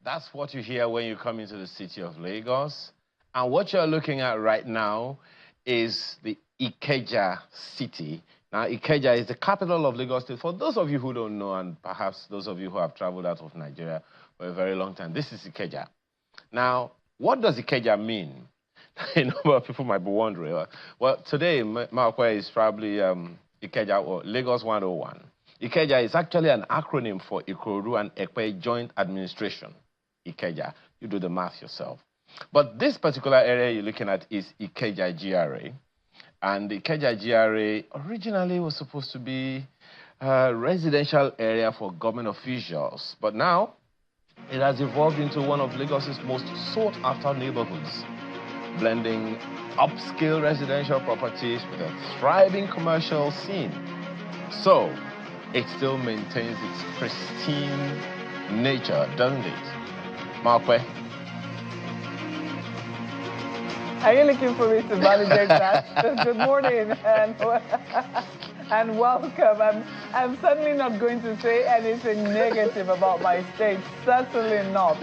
That's what you hear when you come into the city of Lagos. And what you're looking at right now is the Ikeja city. Now, Ikeja is the capital of Lagos State. For those of you who don't know, and perhaps those of you who have traveled out of Nigeria for a very long time, this is Ikeja. Now, what does Ikeja mean? A number of people might be wondering. Well, today, Malkwe is probably Ikeja or Lagos 101. Ikeja is actually an acronym for Ikorodu and Ekpe Joint Administration. Ikeja. You do the math yourself. But this particular area you're looking at is Ikeja GRA. And the Ikeja GRA originally was supposed to be a residential area for government officials. But now, it has evolved into one of Lagos's most sought-after neighborhoods, blending upscale residential properties with a thriving commercial scene. So, it still maintains its pristine nature, doesn't it? Malkwe? Are you looking for me to validate that? Good morning and welcome. I'm certainly not going to say anything negative about my state. Certainly not.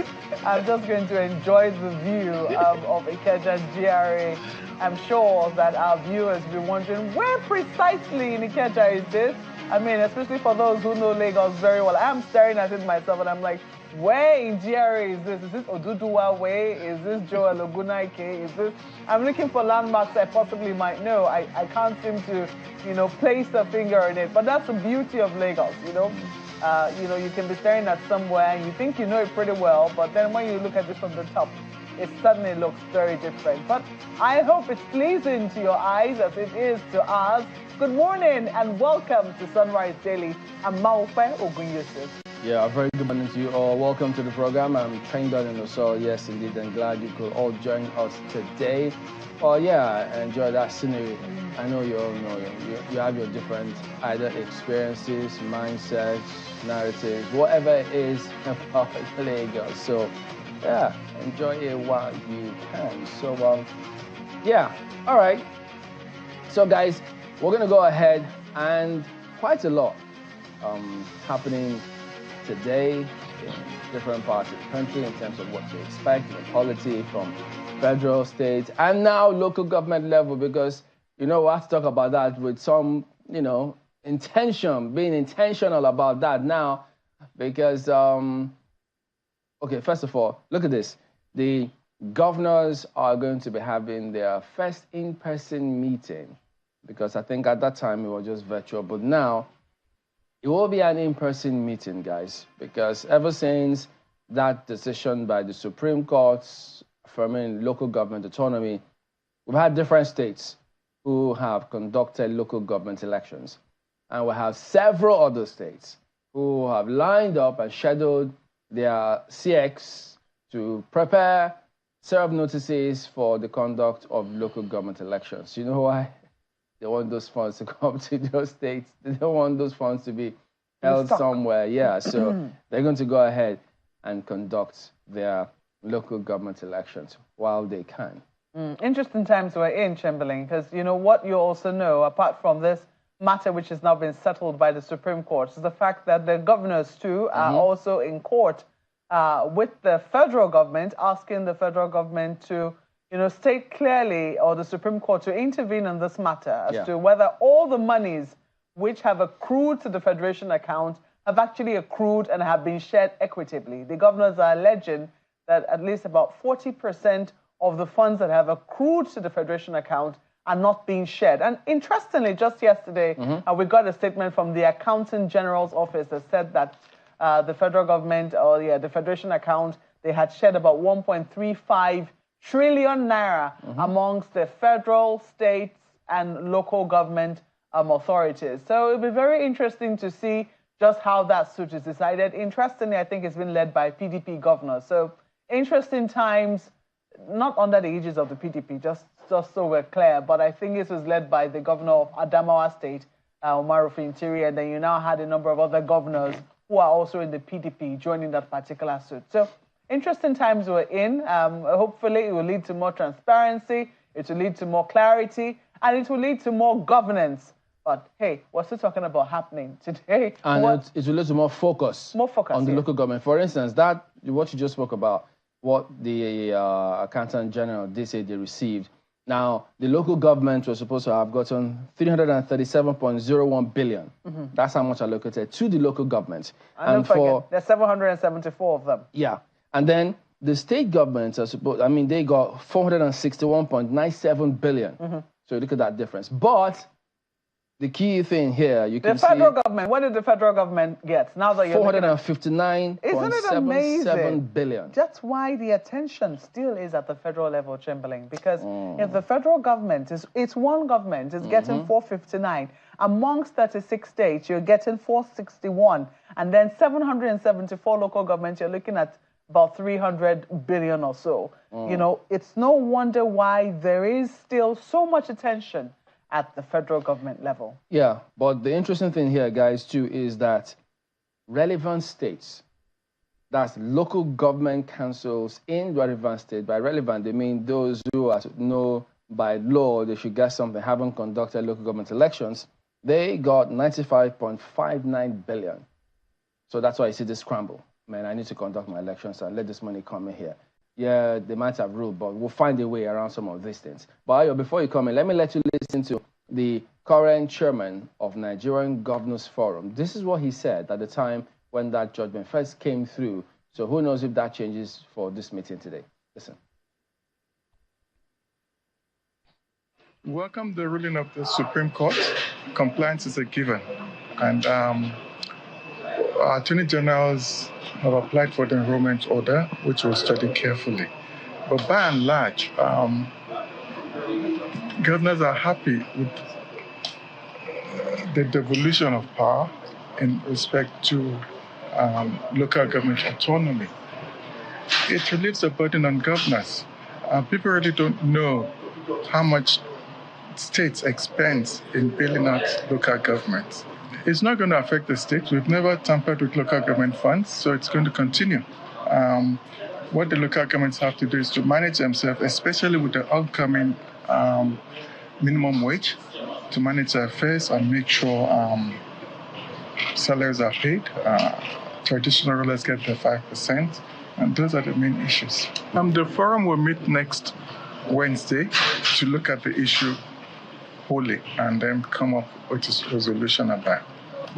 I'm just going to enjoy the view of Ikeja GRA. I'm sure that our viewers will be wondering, where precisely in Ikeja is this? I mean, especially for those who know Lagos very well. I'm staring at it myself and I'm like, where in GRA is this? Is this Oduduwa Way? Is this Joel Ogunaike? Is this... I'm looking for landmarks I possibly might know. I can't seem to, place a finger on it. But that's the beauty of Lagos, you can be staring at somewhere and you think you know it pretty well, but then when you look at it from the top, it suddenly looks very different. But I hope it's pleasing to your eyes as it is to ours. Good morning and welcome to Sunrise Daily. I'm Maupe Ogunyusuf. Yeah, a very good morning to you all. Welcome to the program. I'm trained on in the soil. Yes, indeed, and glad you could all join us today. Well, yeah, enjoy that scenery. I know you all know you have your different either experiences, mindsets, narratives, whatever it is about Lagos. So, yeah, enjoy it while you can. So, yeah, all right. So, guys, we're going to go ahead and quite a lot happening today in different parts of the country in terms of what to expect in politics from federal, state, and now local government level, because, we have to talk about that with some, intention, being intentional about that now, because, okay, first of all, look at this. The governors are going to be having their first in-person meeting, because I think at that time it was just virtual, but now it will be an in-person meeting, guys, because ever since that decision by the Supreme Court affirming local government autonomy, we've had different states who have conducted local government elections. And we have several other states who have lined up and scheduled their CX to prepare, serve notices for the conduct of local government elections. You know why? They want those funds to come to those states. They don't want those funds to be held somewhere. Yeah, so they're going to go ahead and conduct their local government elections while they can. Interesting times we're in, Chamberlain, because what you also know, apart from this matter which has now been settled by the Supreme Court, is the fact that the governors too are also in court with the federal government, asking the federal government to state clearly, or the Supreme Court to intervene on this matter as to whether all the monies which have accrued to the Federation account have actually accrued and have been shared equitably. The governors are alleging that at least about 40% of the funds that have accrued to the Federation account are not being shared. And interestingly, just yesterday, we got a statement from the Accountant General's office that said that the federal government, the Federation account, they had shared about 1.35 trillion naira amongst the federal, states, and local government authorities. So it'll be very interesting to see just how that suit is decided. Interestingly, I think it's been led by PDP governors. So interesting times, not under the aegis of the PDP, just so we're clear, but I think this was led by the governor of Adamawa State, Umar Interior, and then you now had a number of other governors who are also in the PDP joining that particular suit. So interesting times we're in. Hopefully it will lead to more transparency, it will lead to more clarity, and it will lead to more governance But hey, we're still talking about happening today. And it relates to more focus on the yeah. local government. For instance, what you just spoke about, what the Accountant General did say they received. Now, the local government was supposed to have gotten 337.01 billion. That's how much allocated to the local government. And don't forget, there's 774 of them. Yeah. And then the state governments are supposed, I mean, they got 461.97 billion. So you look at that difference. But the key thing here, you can see... The federal government, what did the federal government get? Now that you're 459.77 billion. That's why the attention still is at the federal level, Chamberlain, because if the federal government it's one government is getting 459, amongst 36 states, you're getting 461, and then 774 local governments, you're looking at about 300 billion or so. You know, it's no wonder why there is still so much attention at the federal government level. Yeah, but the interesting thing here, guys, too, is that relevant states, that's local government councils in relevant states. By relevant, they mean those who know by law they should get something, haven't conducted local government elections. They got 95.59 billion. So that's why you see this scramble. Man, I need to conduct my elections and let this money come in here. Yeah, they might have ruled, but we'll find a way around some of these things. But before you come in, let me let you listen to the current chairman of Nigerian Governors Forum. This is what he said at the time when that judgment first came through. So who knows if that changes for this meeting today. Listen. Welcome the ruling of the Supreme Court. Compliance is a given. And our attorney generals have applied for the enrollment order, which we'll study carefully. But by and large, governors are happy with the devolution of power in respect to local government autonomy. It relieves the burden on governors. People really don't know how much states expend in bailing out local governments. It's not going to affect the states. We've never tampered with local government funds, so it's going to continue. What the local governments have to do is to manage themselves, especially with the upcoming minimum wage, to manage their affairs and make sure salaries are paid. Traditional rulers get the 5%, and those are the main issues. The forum will meet next Wednesday to look at the issue wholly and then come up with a resolution about it.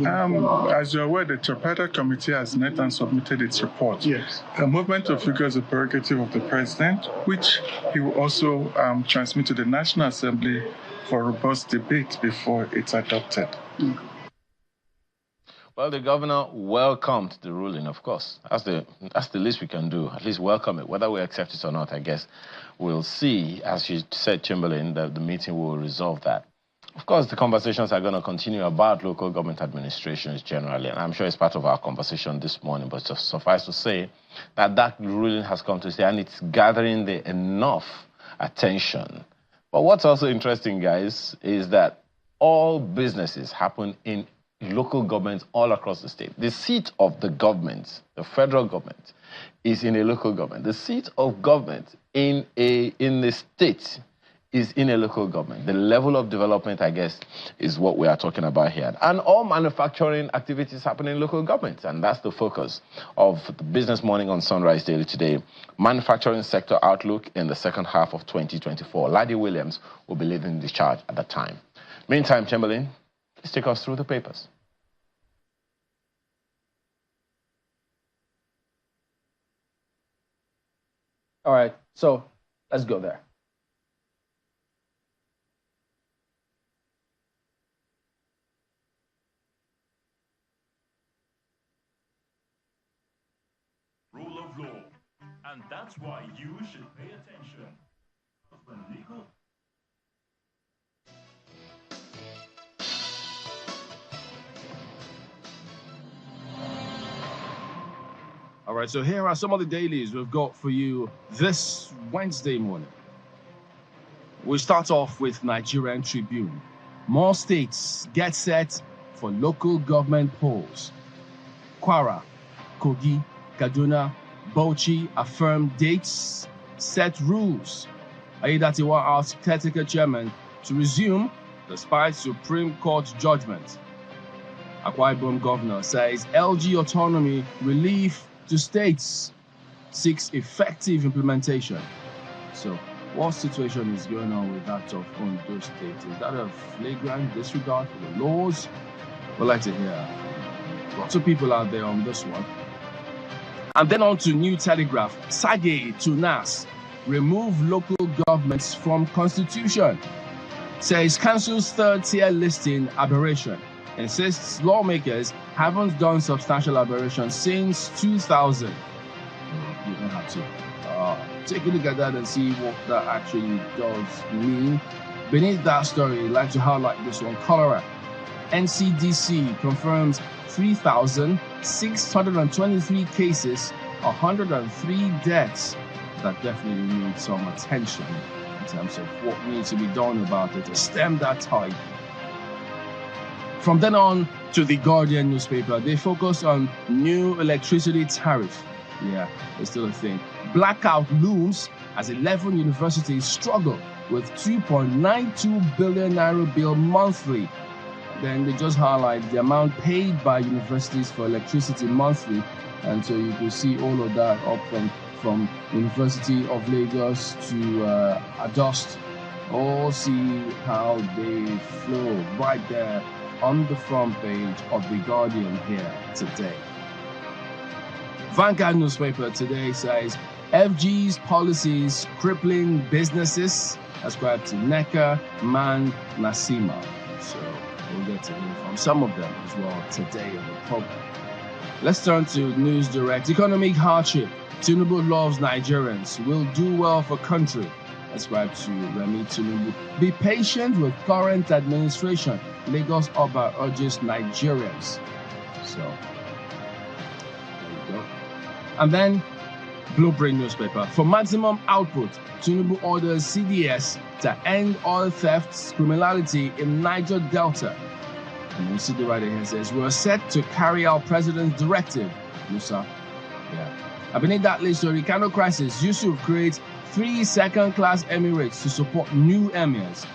As you're aware, the tripartite committee has met and submitted its report. Yes. The movement of figure is a prerogative of the president, which he will also transmit to the National Assembly for robust debate before it's adopted. Well, the governor welcomed the ruling, of course. That's the least we can do, at least welcome it. Whether we accept it or not, I guess we'll see. As you said, Chamberlain, that the meeting will resolve that. Of course, the conversations are going to continue about local government administrations generally, and I'm sure it's part of our conversation this morning, but just suffice to say that that ruling has come to stay, and it's gathering enough attention. But what's also interesting, guys, is that all businesses happen in local governments all across the state. The seat of the government, the federal government, is in a local government. The seat of government in the state is in a local government. The level of development, I guess, is what we are talking about here. And all manufacturing activities happen in local governments, and that's the focus of the Business Morning on Sunrise Daily today. Manufacturing sector outlook in the second half of 2024. Laddie Williams will be leading the charge at that time. Meantime, Chamberlain, please take us through the papers. All right, so let's go there. Rule of law, and that's why you should pay attention. When legal... All right, so here are some of the dailies we've got for you this Wednesday morning. We start off with Nigerian Tribune. More states get set for local government polls. Kwara, Kogi, Kaduna, Bauchi affirm dates, set rules. Aiyedatiwa asked caretaker chairman to resume despite Supreme Court judgment. Akwa Ibom governor says LG autonomy relief to states seeks effective implementation. So, what situation is going on with that of Ondo State? Is that a flagrant disregard for the laws? We'd like to hear lots of people out there on this one. And then on to New Telegraph. Sage to NAS. Remove local governments from constitution. Says cancels third-tier listing aberration. Insists lawmakers haven't done substantial aberration since 2000. You don't have to take a look at that and see what that actually does mean. Beneath that story, I'd like to highlight this one. Cholera. NCDC confirms 3,623 cases, 103 deaths. That definitely needs some attention in terms of what needs to be done about it to stem that tide. From then on to the Guardian newspaper, they focus on new electricity tariff. Yeah, it's still a thing. Blackout looms as 11 universities struggle with 2.92 billion naira bill monthly. Then they just highlight the amount paid by universities for electricity monthly. And so you can see all of that up from University of Lagos to Adust. All see how they flow right there on the front page of The Guardian here today. Vanguard newspaper today says FG's policies crippling businesses, ascribed to NECA, MAN, Nasima. So we'll get to hear from some of them as well today on the program. Let's turn to News Direct. Economic hardship. Tinubu loves Nigerians. Will do well for country. Ascribed to Remi Tinubu. Be patient with current administration. Lagos Oba urges Nigerians. So, there you go. And then, Blueprint newspaper. For maximum output, Tinubu orders CDS to end oil thefts, criminality in Niger Delta. And you see the writer here says, we're set to carry out President's directive. Musa. Yeah. Beneath that list, the Ricano crisis, Yusuf creates 3 second-class emirates to support new emirs.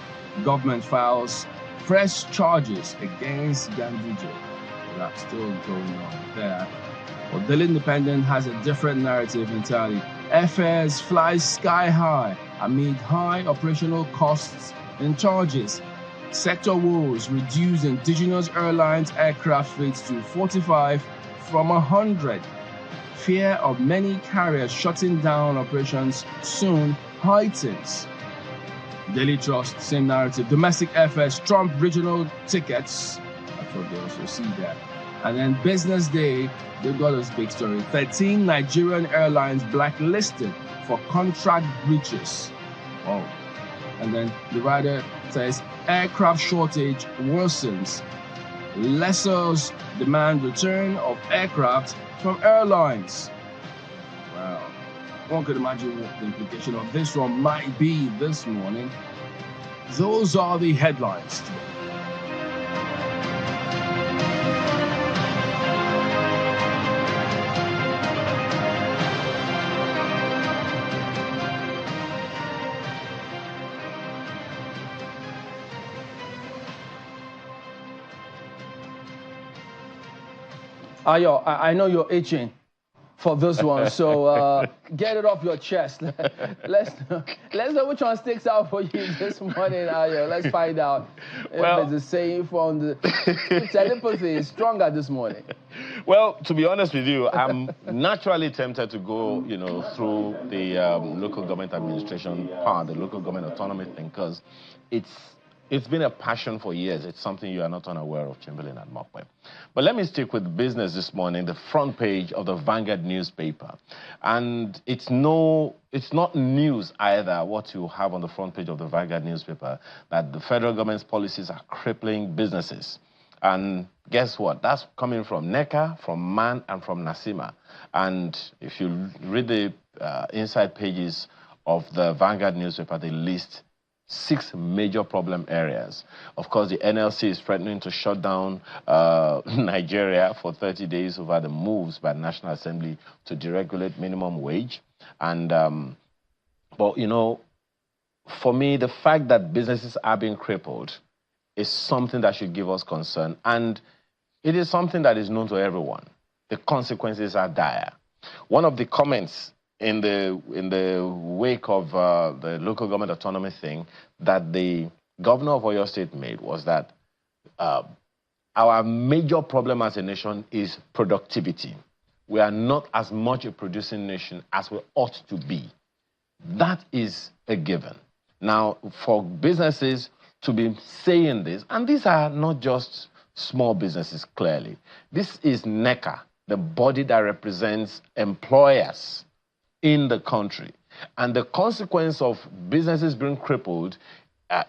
Government files fresh charges against Ganduje. Well, that's still going on there. But the Independent has a different narrative entirely. Affairs flies sky high amid high operational costs and charges. Sector woes reduce indigenous airlines aircraft fleets to 45 from 100. Fear of many carriers shutting down operations soon heightens. Daily Trust, same narrative. Domestic affairs trump regional tickets. That's what they also see there. And then Business Day, they've got this big story. 13 Nigerian airlines blacklisted for contract breaches. Wow. And then the writer says aircraft shortage worsens. Lessors demand return of aircraft from airlines. Wow. One could imagine what the implication of this one might be this morning. Those are the headlines today. Ayo, I know you're itching for this one, so get it off your chest. Let's know which one sticks out for you this morning, Ayo. Let's find out if there's a saying from the telepathy is stronger this morning. Well, to be honest with you, I'm naturally tempted to go, through the local government administration part, the local government autonomy thing, because it's been a passion for years. It's something you are not unaware of, Chamberlain and Mokwe. But let me stick with business this morning, the front page of the Vanguard newspaper. And it's not news either, what you have on the front page of the Vanguard newspaper, that the federal government's policies are crippling businesses. And guess what? That's coming from NECA, from MAN, and from Nasima. And if you read the inside pages of the Vanguard newspaper, they list 6 major problem areas. Of course, the NLC is threatening to shut down Nigeria for 30 days over the moves by the National Assembly to deregulate minimum wage. And, but, for me, the fact that businesses are being crippled is something that should give us concern. And it is something that is known to everyone. The consequences are dire. One of the comments in the wake of the local government autonomy thing that the governor of Oyo State made was that our major problem as a nation is productivity. We are not as much a producing nation as we ought to be. That is a given. Now, for businesses to be saying this, and these are not just small businesses, clearly. This is NECA, the body that represents employers in the country. And the consequence of businesses being crippled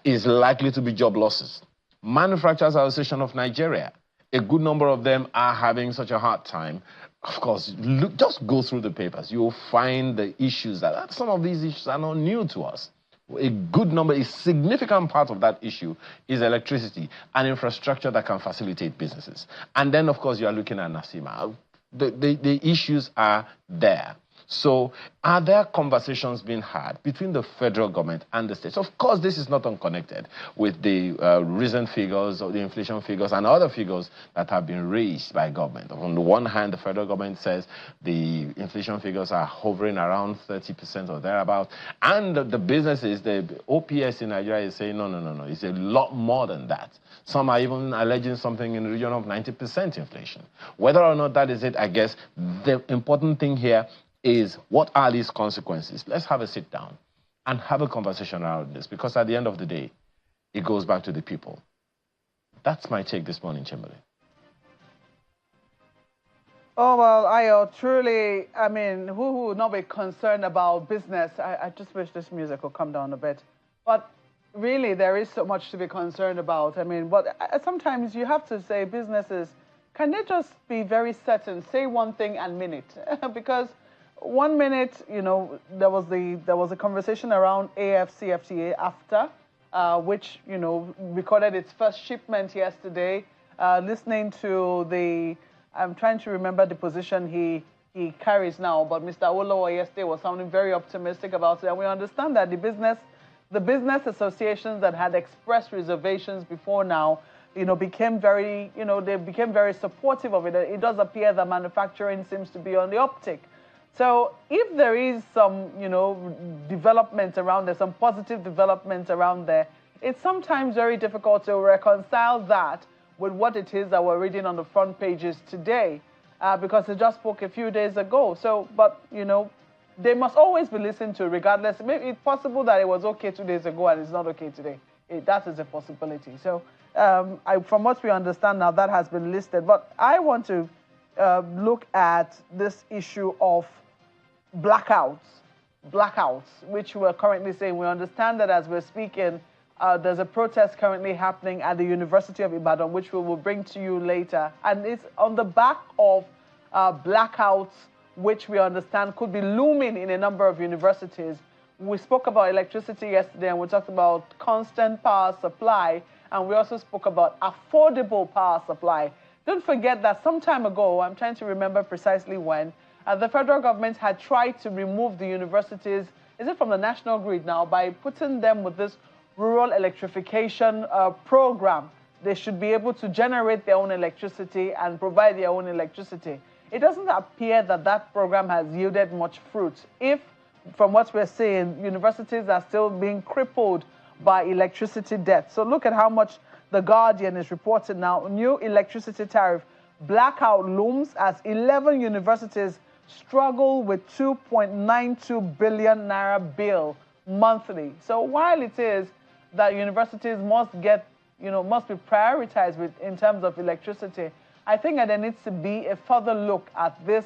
is likely to be job losses. Manufacturers Association of Nigeria, a good number of them are having such a hard time. Of course, look, just go through the papers. You'll find the issues that some of these issues are not new to us. A good number, a significant part of that issue is electricity and infrastructure that can facilitate businesses. And then, of course, you are looking at NASIMA. The issues are there. So are there conversations being had between the federal government and the states? Of course, this is not unconnected with the recent figures or the inflation figures and other figures that have been raised by government. On the one hand, the federal government says the inflation figures are hovering around 30% or thereabout. And the businesses, the OPS in Nigeria is saying, no, it's a lot more than that. Some are even alleging something in the region of 90% inflation. Whether or not that is it, I guess the important thing here is what are these consequences? Let's have a sit down and have a conversation around this, because at the end of the day, it goes back to the people. That's my take this morning, Chamberlain. Oh, well, I truly, I mean, who would not be concerned about business? I just wish this music would come down a bit. But really, there is so much to be concerned about. I mean, but sometimes you have to say businesses, can they just be very certain, say one thing and mean it? Because 1 minute, you know, there was a conversation around AFCFTA after, which, you know, recorded its first shipment yesterday. Listening to I'm trying to remember the position he carries now, but Mr. Awolowo yesterday was sounding very optimistic about it. And we understand that the business associations that had expressed reservations before now, you know, became very supportive of it. It does appear that manufacturing seems to be on the uptick. So if there is some, you know, development around there, some positive development around there, it's sometimes very difficult to reconcile that with what it is that we're reading on the front pages today, because it just spoke a few days ago. So, but, you know, they must always be listened to regardless. Maybe it's possible that it was okay 2 days ago and it's not okay today. That is a possibility. So from what we understand now, that has been listed. But I want to look at this issue of blackouts, which we're currently saying. We understand that as we're speaking, there's a protest currently happening at the University of Ibadan, which we will bring to you later. And it's on the back of blackouts, which we understand could be looming in a number of universities. We spoke about electricity yesterday, and we talked about constant power supply, and we also spoke about affordable power supply. Don't forget that some time ago, I'm trying to remember precisely when, the federal government had tried to remove the universities, is it from the national grid now, by putting them with this rural electrification program. They should be able to generate their own electricity and provide their own electricity. It doesn't appear that that program has yielded much fruit. If, from what we're seeing, universities are still being crippled by electricity debt. So look at how much The Guardian is reporting now. New electricity tariff blackout looms as 11 universities struggle with 2.92 billion naira bill monthly. So while it is that universities must get, must be prioritized in terms of electricity, I think that there needs to be a further look at this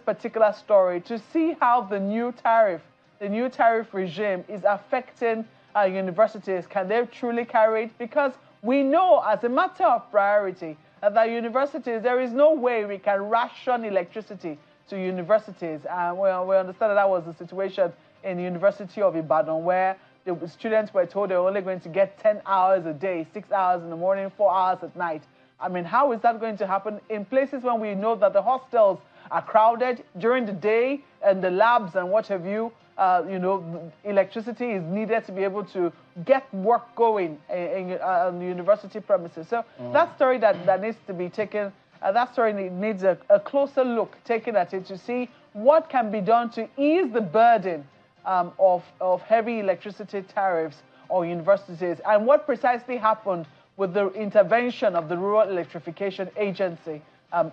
particular story to see how the new tariff regime is affecting universities. Can they truly carry it? Because we know, as a matter of priority, that universities, there is no way we can ration electricity to universities. We understand that was the situation in the University of Ibadan, where the students were told they were only going to get 10 hours a day, 6 hours in the morning, 4 hours at night. I mean, how is that going to happen in places when we know that the hostels are crowded during the day and the labs and what have you? electricity is needed to be able to get work going on the university premises. So that story that needs to be taken, that story needs a closer look taken at it to see what can be done to ease the burden of heavy electricity tariffs on universities, and what precisely happened with the intervention of the Rural Electrification Agency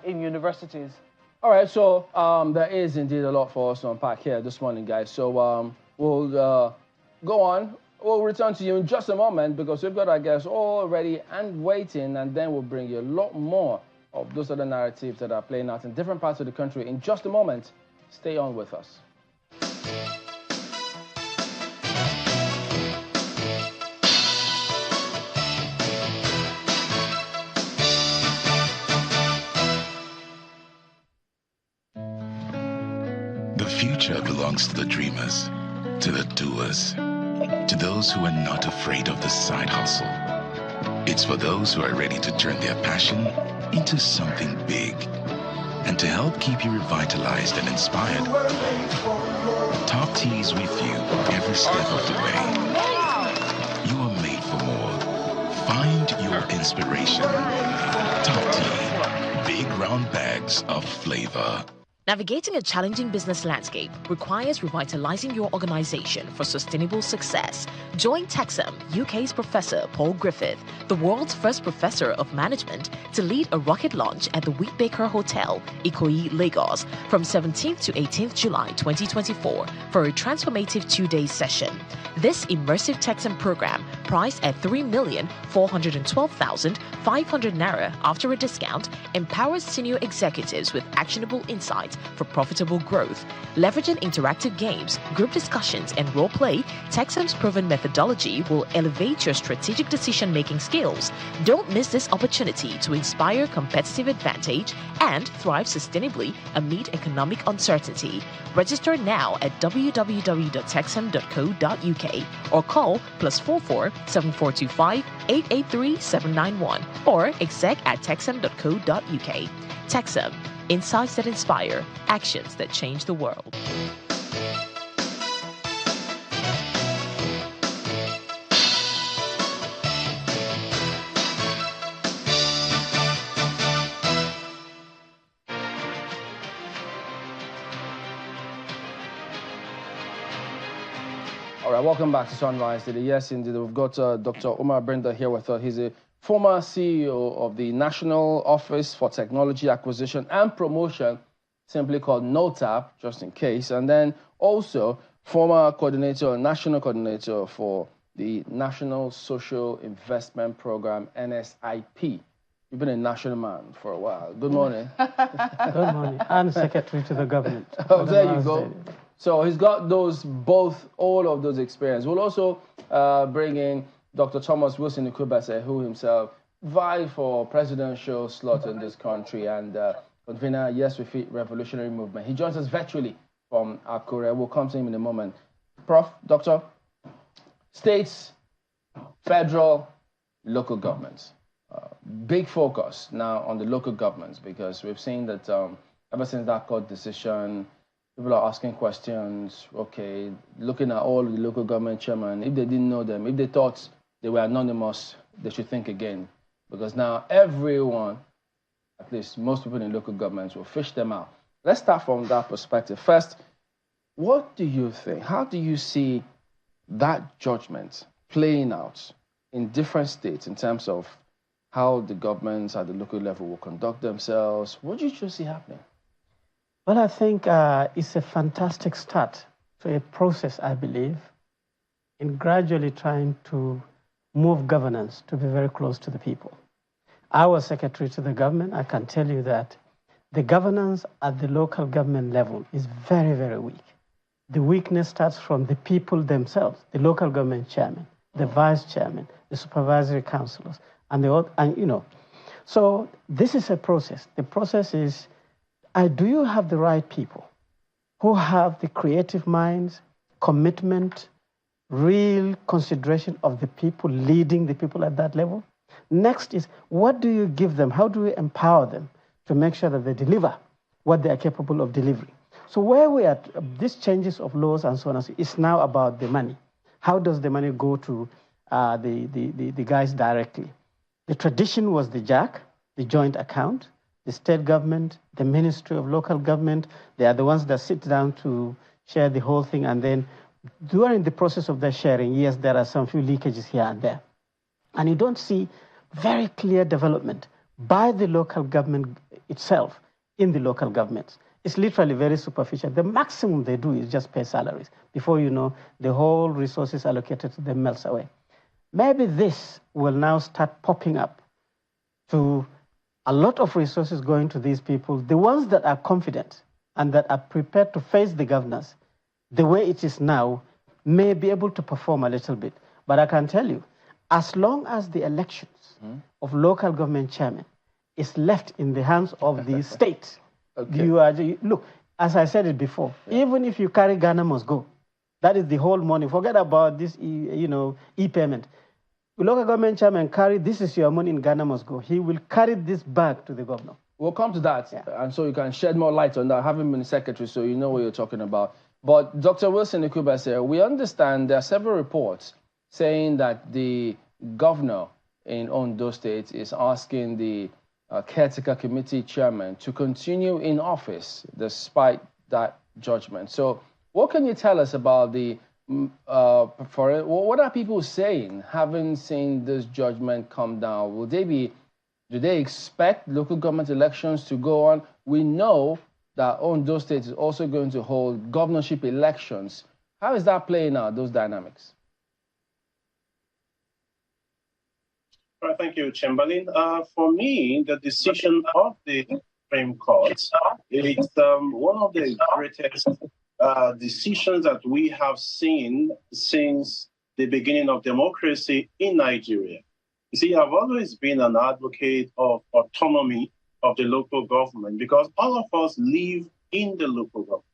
in universities. All right, so there is indeed a lot for us to unpack here this morning, guys. So we'll go on. We'll return to you in just a moment because we've got our guests all ready and waiting, and then we'll bring you a lot more of those other narratives that are playing out in different parts of the country in just a moment. Stay on with us. The future belongs to the dreamers, to the doers, to those who are not afraid of the side hustle. It's for those who are ready to turn their passion into something big. And to help keep you revitalized and inspired, Top T is with you every step of the way. You are made for more. Find your inspiration. Top T, big round bags of flavor. Navigating a challenging business landscape requires revitalizing your organization for sustainable success. Join Texam, UK's Professor Paul Griffith, the world's first professor of management, to lead a rocket launch at the Wheatbaker Hotel, Ikoyi, Lagos, from 17th to 18th July 2024 for a transformative 2-day session. This immersive Texam program, priced at 3,412,500 Naira after a discount, empowers senior executives with actionable insights for profitable growth. Leveraging interactive games, group discussions, and role play, Texam's proven methodology will elevate your strategic decision-making skills. Don't miss this opportunity to inspire competitive advantage and thrive sustainably amid economic uncertainty. Register now at www.texam.co.uk or call +44 7425 883 791 or exec@texam.co.uk. Texam. Insights that inspire, actions that change the world. All right, welcome back to Sunrise today. Yes, indeed, we've got Dr. Umar Brenda here with us. He's a former CEO of the National Office for Technology Acquisition and Promotion, simply called NOTAP, just in case. And then also former coordinator, national coordinator for the National Social Investment Program, NSIP. You've been a national man for a while. Good morning. Good morning. And secretary to the government. Oh, there you go. So he's got all of those experience. We'll also bring in Dr. Thomas Wilson Ikubase, who himself vied for presidential slot in this country and convener Yes We Fit Revolutionary Movement. He joins us virtually from Akure. We'll come to him in a moment. Prof, Doctor, states, federal, local governments. Big focus now on the local governments because we've seen that ever since that court decision, people are asking questions, okay, looking at all the local government chairmen. If they didn't know them, if they thought they were anonymous, they should think again. Because now everyone, at least most people in local governments, will fish them out. Let's start from that perspective. First, what do you think? How do you see that judgment playing out in different states in terms of how the governments at the local level will conduct themselves? What do you see happening? Well, I think it's a fantastic start to a process, I believe, in gradually trying to move governance to be very close to the people. I was secretary to the government. I can tell you that the governance at the local government level is very, very weak. The weakness starts from the people themselves, the local government chairman, the vice chairman, the supervisory councillors, So this is a process. The process is, do you have the right people who have the creative minds, commitment, real consideration of the people, leading the people at that level? Next is, what do you give them? How do you empower them to make sure that they deliver what they are capable of delivering? So where we are, these changes of laws and so on, is now about the money. How does the money go to the guys directly? The tradition was the JAC, the joint account, the state government, the Ministry of Local Government. They are the ones that sit down to share the whole thing. And then during the process of their sharing, yes, there are some few leakages here and there. And you don't see very clear development by the local government itself in the local governments. It's literally very superficial. The maximum they do is just pay salaries. Before you know, the whole resources allocated to them melts away. Maybe this will now start popping up to a lot of resources going to these people, the ones that are confident and that are prepared to face the governors. The way it is now may be able to perform a little bit. But I can tell you, as long as the elections of local government chairmen is left in the hands of the state, look, as I said it before, even if you carry Ghana must go, that is the whole money. Forget about this, e-payment. The local government chairman carry, this is your money in Ghana must go. He will carry this back to the governor. We'll come to that, and so you can shed more light on that, having been secretary, so you know what you're talking about. But Dr. Wilson Ikuba said, we understand there are several reports saying that the governor in Ondo State is asking the caretaker committee chairman to continue in office despite that judgment. So what can you tell us about the, what are people saying, having seen this judgment come down? Do they expect local government elections to go on? We know that Ondo State is also going to hold governorship elections. How is that playing out, those dynamics? Well, thank you, Chamberlain. For me, the decision of the Supreme Court is one of the greatest decisions that we have seen since the beginning of democracy in Nigeria. You see, I've always been an advocate of autonomy of the local government because all of us live in the local government.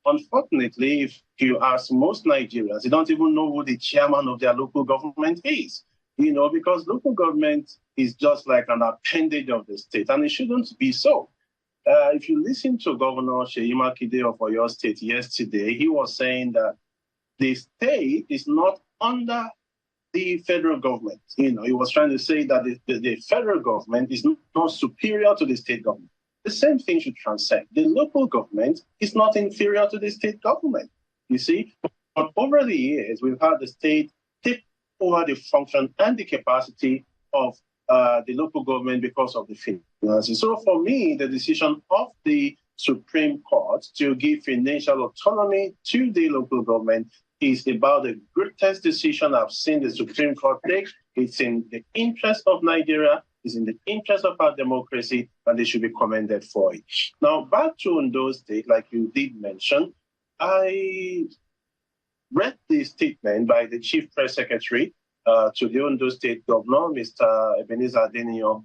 Unfortunately, if you ask most Nigerians, they don't even know who the chairman of their local government is. Because local government is just like an appendage of the state, and it shouldn't be so. If you listen to Governor Seyi Makinde of Oyo State yesterday, he was saying that the state is not under the federal government. He was trying to say that the federal government is not superior to the state government. The same thing should transcend. The local government is not inferior to the state government, you see. But over the years, we've had the state take over the function and the capacity of the local government because of the finances. So for me, the decision of the Supreme Court to give financial autonomy to the local government is about the greatest decision I've seen the Supreme Court take. It's in the interest of Nigeria, it's in the interest of our democracy, and they should be commended for it. Now, back to Ondo State, like you did mention, I read the statement by the Chief Press Secretary to the Ondo State Governor, Mr. Ebenezer Adenio,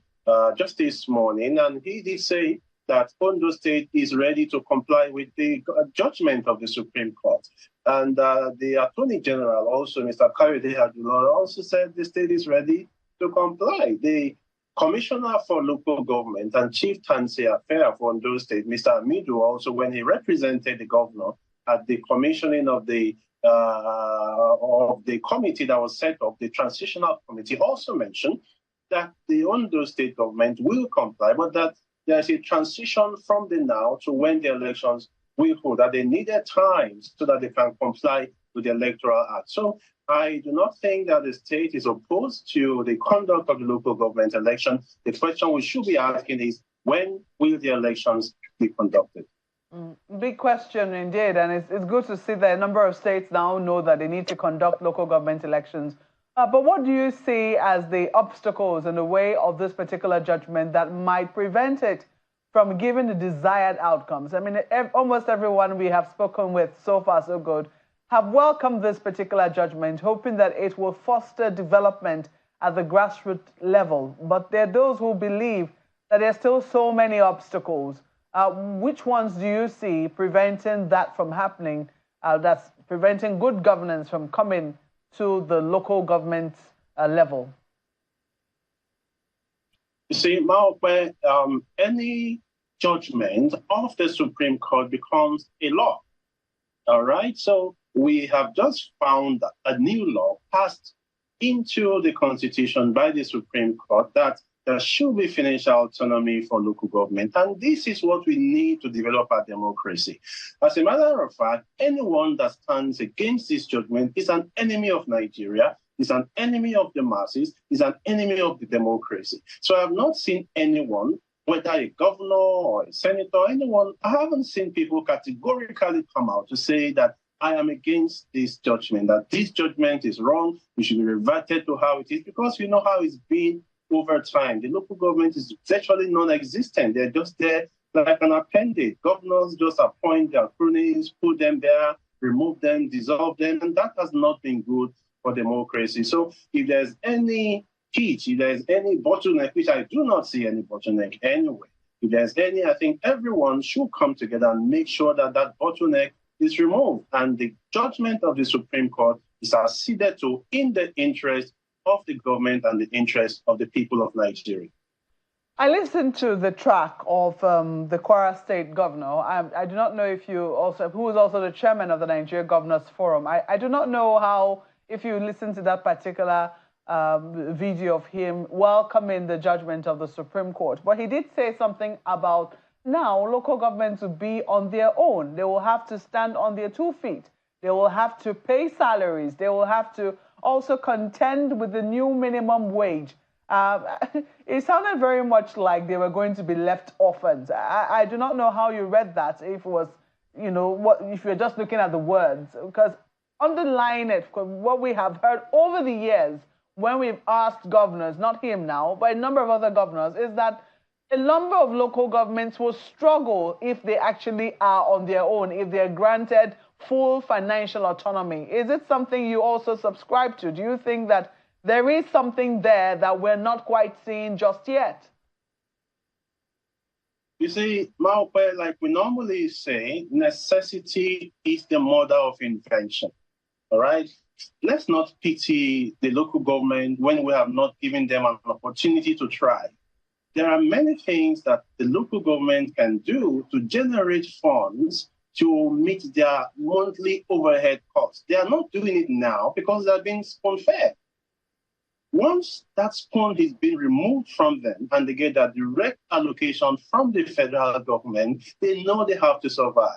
just this morning, and he did say that Ondo State is ready to comply with the judgment of the Supreme Court. And the Attorney General also, Mr. Kayode Adulora, also said the state is ready to comply. The Commissioner for Local Government and Chief Tansi Affair for Ondo State, Mr. Amidu, also, when he represented the governor at the commissioning of the committee that was set up, the transitional committee, also mentioned that the Ondo State government will comply, but that there's a transition from the now to when the elections will hold, that they needed time so that they can comply with the Electoral Act. So I do not think that the state is opposed to the conduct of the local government election. The question we should be asking is, when will the elections be conducted? Big question indeed, and it's good to see that a number of states now know that they need to conduct local government elections. But what do you see as the obstacles in the way of this particular judgment that might prevent it from giving the desired outcomes? I mean, almost everyone we have spoken with, so far so good, have welcomed this particular judgment, hoping that it will foster development at the grassroots level. But there are those who believe that there are still so many obstacles. Which ones do you see preventing that from happening, that's preventing good governance from coming to the local government level? You see, Maokwe, any judgment of the Supreme Court becomes a law. All right, so we have just found a new law passed into the Constitution by the Supreme Court that there should be financial autonomy for local government. And this is what we need to develop our democracy. As a matter of fact, anyone that stands against this judgment is an enemy of Nigeria, is an enemy of the masses, is an enemy of the democracy. So I have not seen anyone, whether a governor or a senator, anyone, I haven't seen people categorically come out to say that I am against this judgment, that this judgment is wrong, we should be reverted to how it is, because we know how it's been over time. The local government is virtually non-existent. They're just there like an appendage. Governors just appoint their cronies, put them there, remove them, dissolve them, and that has not been good for democracy. So if there's any hitch, if there's any bottleneck, which I do not see any bottleneck anyway, if there's any, I think everyone should come together and make sure that that bottleneck is removed. And the judgment of the Supreme Court is acceded to in the interest of the government and the interest of the people of Nigeria. I listened to the track of the Kwara State governor. I do not know if you also, who is also the chairman of the Nigeria Governors Forum. I do not know how, if you listen to that particular video of him welcoming the judgment of the Supreme Court. But he did say something about now local governments will be on their own. They will have to stand on their 2 feet. They will have to pay salaries. They will have to also contend with the new minimum wage. It sounded very much like they were going to be left orphans. I do not know how you read that, if it was, you know, what, if you're just looking at the words, because underlying it, what we have heard over the years when we've asked governors, not him now, but a number of other governors, is that a number of local governments will struggle if they actually are on their own, if they're granted full financial autonomy. Is it something you also subscribe to? Do you think that there is something there that we're not quite seeing just yet? You see, Maupe, like we normally say, necessity is the mother of invention. All right? Let's not pity the local government when we have not given them an opportunity to try. There are many things that the local government can do to generate funds to meet their monthly overhead costs. They are not doing it now because they're being spoon-fed. Once that spoon is being removed from them and they get that direct allocation from the federal government, they know they have to survive.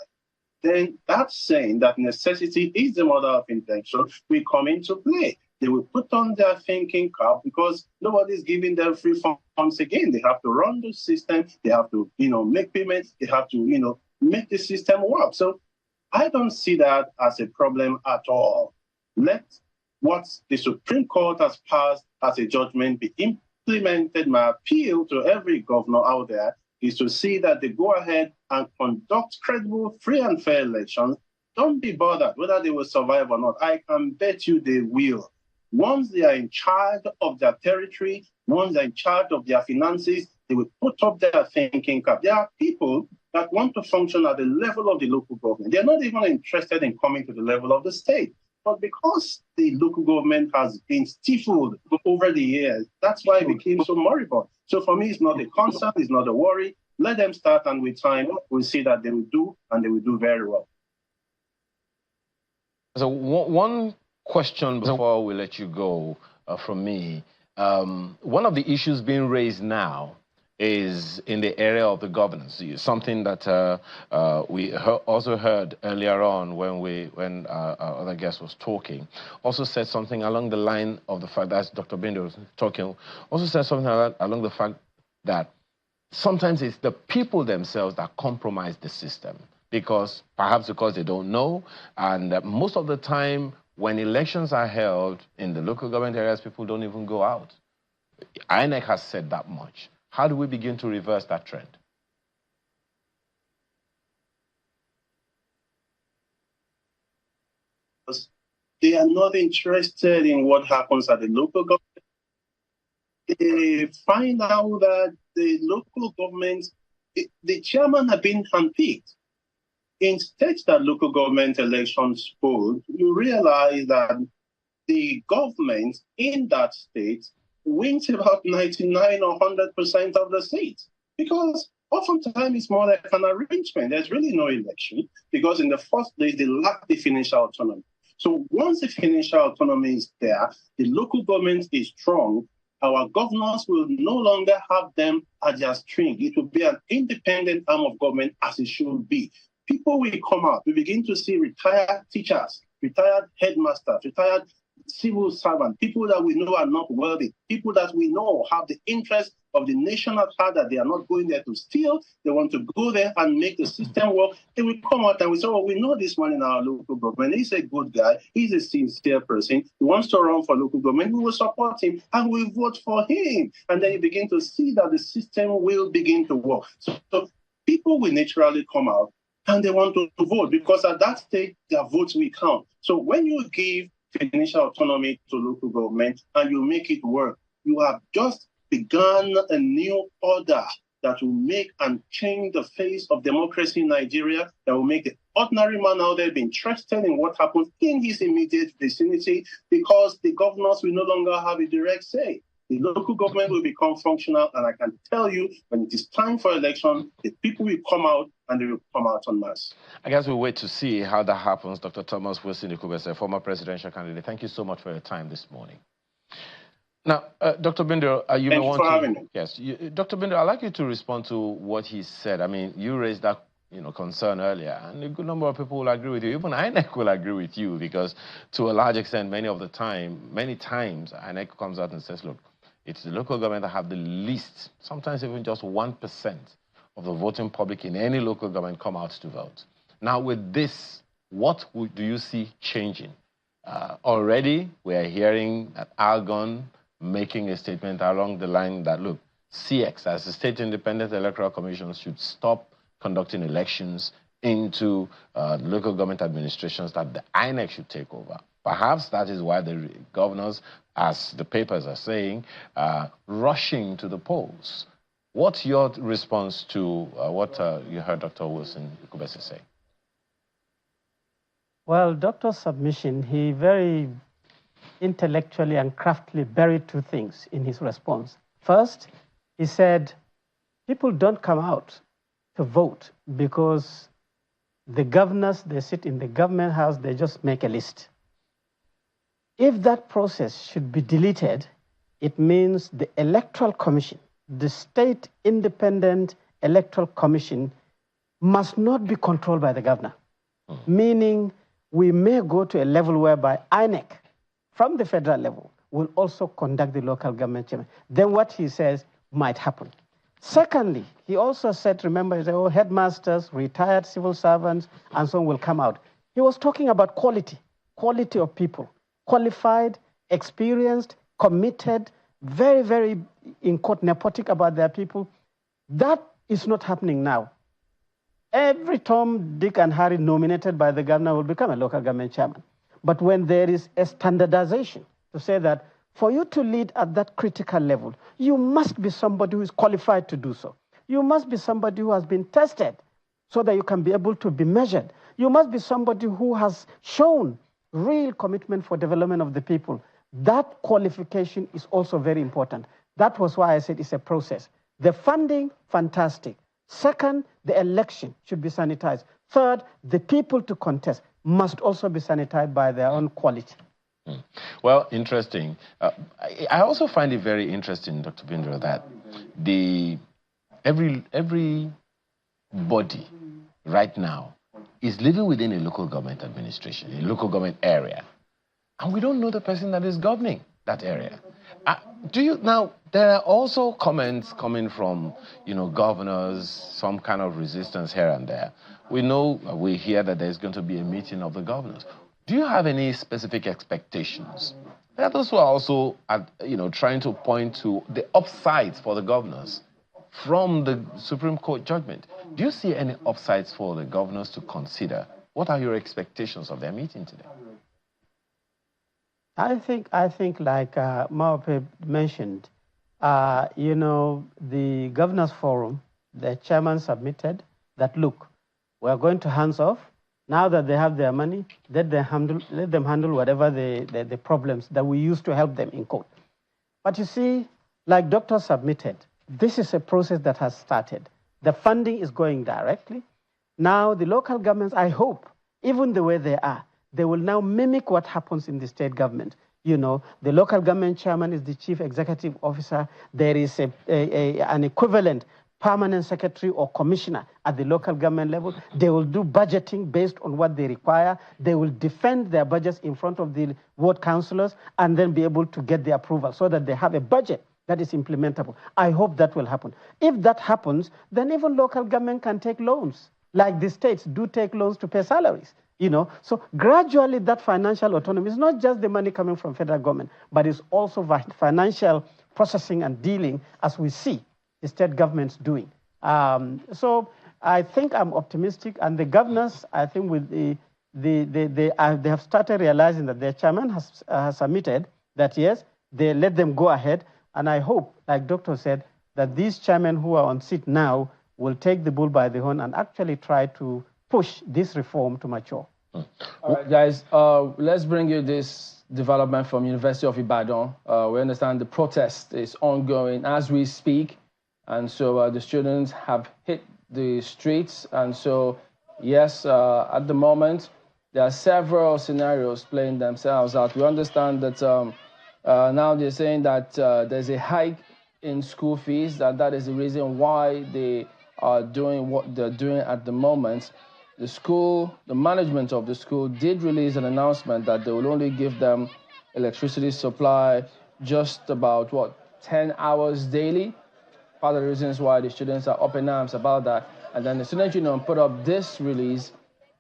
Then that saying that necessity is the mother of invention will come into play. They will put on their thinking cap because nobody's giving them free funds again. They have to run the system. They have to, make payments. They have to, make the system work. So I don't see that as a problem at all. Let what the Supreme Court has passed as a judgment be implemented. My appeal to every governor out there is to see that they go ahead and conduct credible, free and fair elections. Don't be bothered whether they will survive or not. I can bet you they will. Once they are in charge of their territory, once they're in charge of their finances, they will put up their thinking cap. There are people that want to function at the level of the local government. They're not even interested in coming to the level of the state. But because the local government has been stifled over the years, that's why it became so moribund. So for me, it's not a concern, it's not a worry. Let them start, and with time, we'll see that they will do, and they will do very well. So one question before we let you go from me. One of the issues being raised now is in the area of the governance, something that we also heard earlier on when our other guest was talking. Also said something along the line of the fact that Dr. Bindo was talking. Also said something along the fact that sometimes it's the people themselves that compromise the system perhaps because they don't know, and most of the time when elections are held in the local government areas, people don't even go out. INEC has said that much. How do we begin to reverse that trend? They are not interested in what happens at the local government. They find out that the local governments, the chairman have been handpicked. In states that local government elections hold, you realize that the government in that state wins about 99 or 100% of the seats because Oftentimes, it's more like an arrangement. There's really no election because in the first place, they lack the financial autonomy. So once the financial autonomy is there, the local government is strong, our governors will no longer have them at their string. It will be an independent arm of government as it should be. People will come out. We begin to see retired teachers, retired headmasters, retired civil servants, people that we know are not worthy, people that we know have the interest of the nation at heart, that they are not going there to steal. They want to go there and make the system work. They will come out and we say, oh, we know this man in our local government. He's a good guy. He's a sincere person. He wants to run for local government. We will support him and we vote for him. And then you begin to see that the system will begin to work. So people will naturally come out and they want to vote because at that stage, their votes will count. So when you give financial autonomy to local government and you make it work, you have just begun a new order that will make and change the face of democracy in Nigeria, that will make the ordinary man out there be interested in what happens in his immediate vicinity because the governors will no longer have a direct say. The local government will become functional, and I can tell you, when it is time for election, the people will come out, and they will come out en masse. I guess we'll wait to see how that happens. Dr. Thomas Wilson Ikubese, former presidential candidate, thank you so much for your time this morning. Now, Dr. Binder, you may want to... Thank you for having me. Yes, Dr. Binder, I'd like you to respond to what he said. I mean, you raised that concern earlier, and a good number of people will agree with you. Even INEC will agree with you because, to a large extent, many times, INEC comes out and says, look, it's the local government that have the least, sometimes even just 1% of the voting public in any local government come out to vote. Now, with this, what do you see changing? Already, we are hearing that Algon making a statement along the line that, look, CX, as the State Independent Electoral Commission, should stop conducting elections into local government administrations, that the INEC should take over. Perhaps that is why the governors, as the papers are saying, rushing to the polls. What's your response to what you heard Dr. Wilson Ikubese say? Well, Doctor's submission, he very intellectually and craftily buried two things in his response. First, he said, people don't come out to vote because the governors, they sit in the government house, they just make a list. If that process should be deleted, it means the Electoral Commission, the State Independent Electoral Commission, must not be controlled by the governor. Meaning, we may go to a level whereby INEC, from the federal level, will also conduct the local government chairman. Then what he says might happen. Secondly, he also said, remember, he said, oh, headmasters, retired civil servants, and so on will come out. He was talking about quality of people. Qualified, experienced, committed, very, very, in quote, nepotic about their people. That is not happening now. Every Tom, Dick, and Harry nominated by the governor will become a local government chairman. But when there is a standardization to say that for you to lead at that critical level, you must be somebody who is qualified to do so. You must be somebody who has been tested so that you can be able to be measured. You must be somebody who has shown real commitment for development of the people. That qualification is also very important. That was why I said it's a process. The funding, fantastic. Second, the election should be sanitized. Third, the people to contest must also be sanitized by their own quality. Well, interesting. I also find it very interesting, Dr. Bindra, that every body right now is living within a local government administration, a local government area. And we don't know the person that is governing that area. Now, there are also comments coming from, governors, some kind of resistance here and there. We hear that there's going to be a meeting of the governors. Do you have any specific expectations? There are those who are also, trying to point to the upsides for the governors from the Supreme Court judgment. Do you see any upsides for the governors to consider? What are your expectations of their meeting today? I think like Maope mentioned, the Governors Forum, the chairman submitted that, look, we're going to hands off. Now that they have their money, let them handle whatever the problems that we used to help them in court. But you see, like Doctor submitted, this is a process that has started. The funding is going directly. Now, the local governments, I hope, even the way they are, they will now mimic what happens in the state government. You know, the local government chairman is the chief executive officer. There is an equivalent permanent secretary or commissioner at the local government level. They will do budgeting based on what they require. They will defend their budgets in front of the ward councillors and then be able to get the approval so that they have a budget that is implementable. I hope that will happen. If that happens, then even local government can take loans, like the states do take loans to pay salaries. You know, so gradually that financial autonomy is not just the money coming from federal government, but it's also financial processing and dealing, as we see the state governments doing. So I think I'm optimistic, and the governors, I think, with they have started realizing that their chairman has submitted that yes, they let them go ahead, and I hope, like Doctor said, that these chairmen who are on seat now will take the bull by the horn and actually try to push this reform to mature. All right, guys, let's bring you this development from University of Ibadan. We understand the protest is ongoing as we speak, and so the students have hit the streets, and so yes, at the moment, there are several scenarios playing themselves out. We understand that now they're saying that there's a hike in school fees, that is the reason why they are doing what they're doing at the moment. The school, the management of the school did release an announcement that they will only give them electricity supply just about, 10 hours daily. Part of the reasons why the students are up in arms about that. And then the Student Union put up this release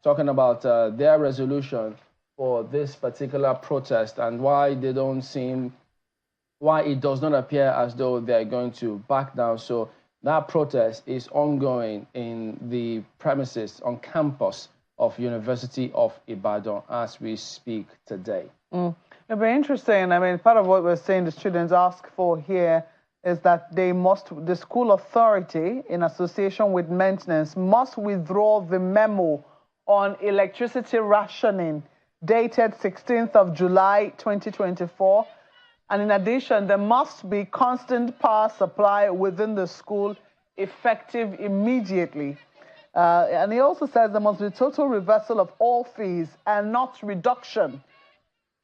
talking about their resolution for this particular protest and why it does not appear as though they're going to back down. So that protest is ongoing in the premises on campus of University of Ibadan as we speak today. It'll be interesting. I mean, part of what we're saying the students ask for here is that the school authority, in association with maintenance, must withdraw the memo on electricity rationing dated 16th of July 2024. And in addition, there must be constant power supply within the school effective immediately. And he also says there must be total reversal of all fees and not reduction.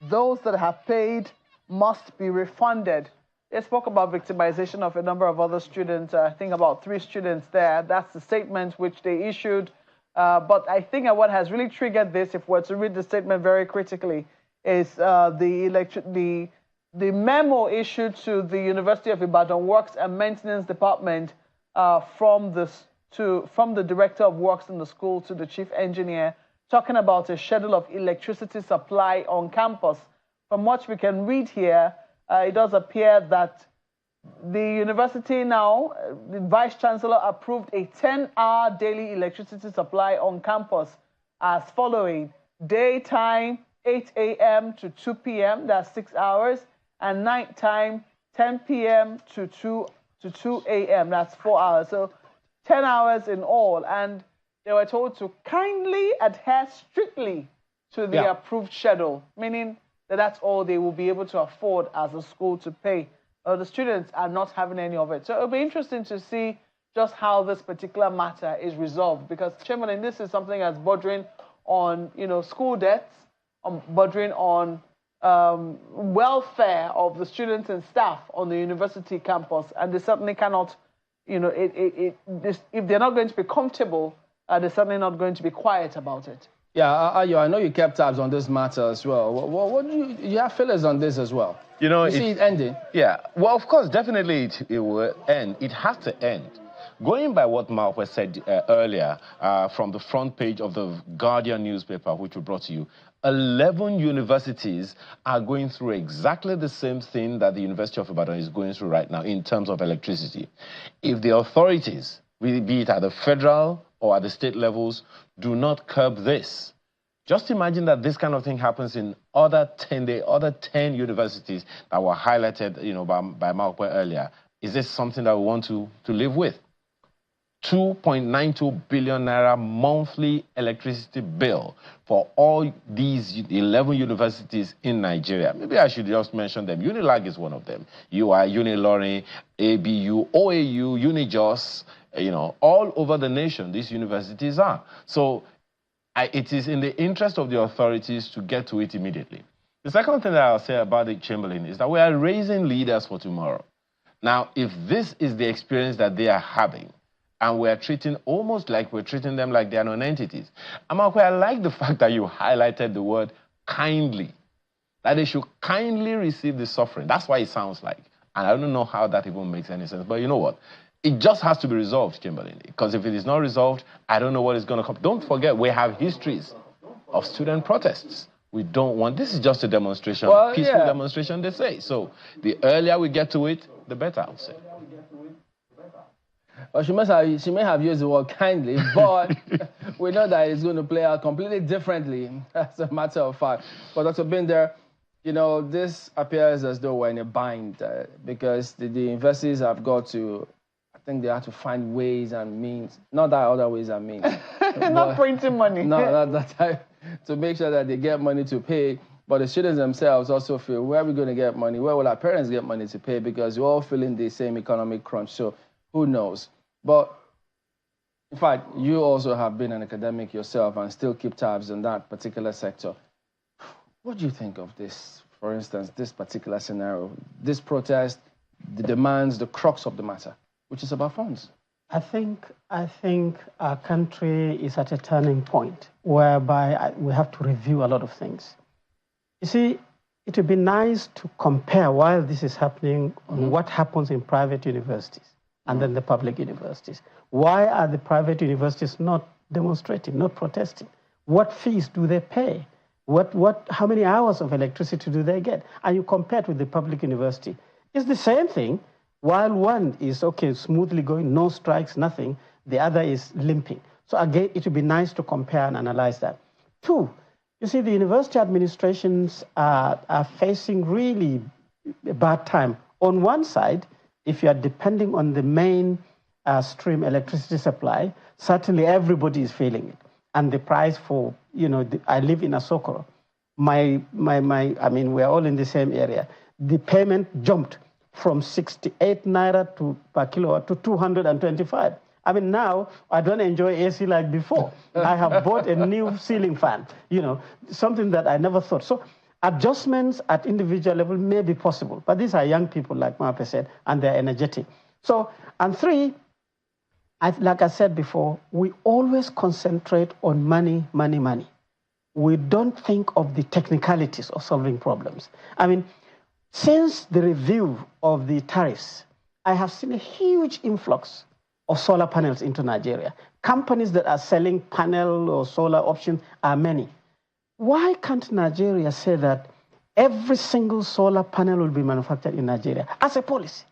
Those that have paid must be refunded. They spoke about victimization of a number of other students, I think about 3 students there. That's the statement which they issued. But I think what has really triggered this, if we're to read the statement very critically, is the memo issued to the University of Ibadan Works and Maintenance Department from the Director of Works in the school to the Chief Engineer, talking about a schedule of electricity supply on campus. From what we can read here, it does appear that the university now, the Vice Chancellor approved a 10-hour daily electricity supply on campus as following: daytime 8 a.m. to 2 p.m., that's 6 hours, and nighttime 10 p.m. to 2 a.m., that's 4 hours. So 10 hours in all. And they were told to kindly adhere strictly to the approved schedule, meaning that that's all they will be able to afford as a school to pay. The students are not having any of it. So it'll be interesting to see just how this particular matter is resolved, because, Chamberlain, this is something that's bordering on, school debts, bordering on welfare of the students and staff on the university campus, and they certainly cannot, if they're not going to be comfortable, they're certainly not going to be quiet about it. Yeah, Ayo, I know you kept tabs on this matter as well. What do you have feelings on this as well? You see it ending? Yeah, well, of course, definitely it will end. It has to end. Going by what Malwa said earlier from the front page of the Guardian newspaper, which we brought to you, 11 universities are going through exactly the same thing that the University of Ibadan is going through right now in terms of electricity. If the authorities, be it at the federal or at the state levels, do not curb this, just imagine that this kind of thing happens in other 10 universities that were highlighted, by Malwa earlier. Is this something that we want to live with? 2.92 billion naira monthly electricity bill for all these 11 universities in Nigeria. Maybe I should just mention them. Unilag is one of them. UI, Unilorin, ABU, OAU, Unijos, all over the nation, these universities are. So it is in the interest of the authorities to get to it immediately. The second thing that I'll say about the Chamberlain is that we are raising leaders for tomorrow. Now, if this is the experience that they are having, and we're treating almost like we're treating them like they're non-entities. Amakwe, I like the fact that you highlighted the word kindly, that they should kindly receive the suffering. That's why it sounds like. And I don't know how that even makes any sense. But you know what? It just has to be resolved, Chamberlain. Because if it is not resolved, I don't know what is going to come. Don't forget, we have histories of student protests. We don't want, this is just a demonstration, peaceful demonstration, they say. So the earlier we get to it, the better, I'll say. Well, she may have used the word kindly, but we know that it's going to play out completely differently, as a matter of fact. But Dr. Binder, this appears as though we're in a bind because the universities have got to, I think they have to find ways and means, not that other ways and means. Not printing money. No, not that type, to make sure that they get money to pay. But the students themselves also feel, where are we going to get money? Where will our parents get money to pay? Because we're all feeling the same economic crunch. So who knows? But in fact, you also have been an academic yourself and still keep tabs on that particular sector. What do you think of this, for instance, this particular scenario, this protest, the demands, the crux of the matter, which is about funds? I think our country is at a turning point whereby we have to review a lot of things. You see, it would be nice to compare while this is happening on what happens in private universities and then the public universities. Why are the private universities not demonstrating, not protesting? What fees do they pay? How many hours of electricity do they get? And you compare it with the public university. It's the same thing. While one is, smoothly going, no strikes, nothing, the other is limping. So again, it would be nice to compare and analyze that. Two, you see, the university administrations are facing really a bad time. On one side, if you are depending on the main stream electricity supply, certainly everybody is feeling it. And the price for, I live in Asokoro. I mean, we're all in the same area. The payment jumped from 68 naira per kilowatt to 225. I mean, now I don't enjoy AC like before. I have bought a new ceiling fan, something that I never thought. So adjustments at individual level may be possible, but these are young people, like Mape said, and they're energetic. So, and three, like I said before, we always concentrate on money, money, money. We don't think of the technicalities of solving problems. I mean, since the review of the tariffs, I have seen a huge influx of solar panels into Nigeria. Companies that are selling panel or solar options are many. Why can't Nigeria say that every single solar panel will be manufactured in Nigeria as a policy?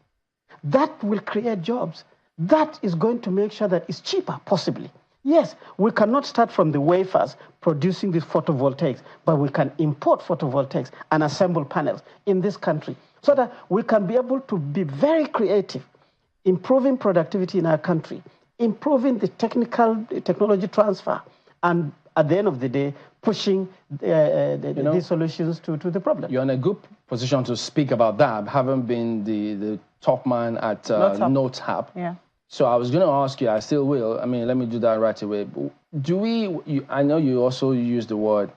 That will create jobs. That is going to make sure that it's cheaper, possibly. Yes, we cannot start from the wafers producing these photovoltaics, but we can import photovoltaics and assemble panels in this country so that we can be able to be very creative, improving productivity in our country, improving the technology transfer, and at the end of the day, pushing these solutions to the problem. You're in a good position to speak about that, having been the top man at NoTap. Yeah. So I was going to ask you, I still will. I mean, let me do that right away. I know you also use the word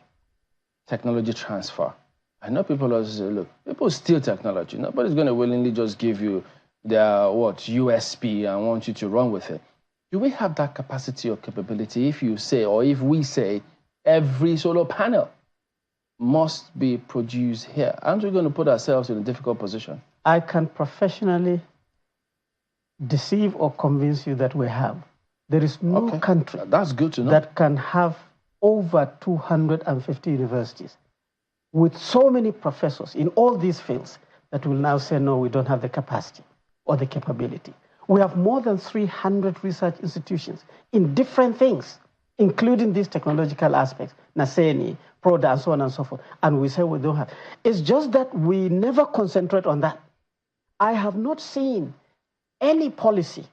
technology transfer. I know people also say, look, people steal technology. Nobody's going to willingly just give you their, USP and want you to run with it. Do we have that capacity or capability if you say, or if we say, every solar panel must be produced here? Aren't we going to put ourselves in a difficult position? I can professionally deceive or convince you that we have. There is no country that's good to know, that can have over 250 universities with so many professors in all these fields that will now say, no, we don't have the capacity or the capability. We have more than 300 research institutions in different things, including these technological aspects, Naseni, PRODA, and so on and so forth. And we say we don't have. It's just that we never concentrate on that. I have not seen any policy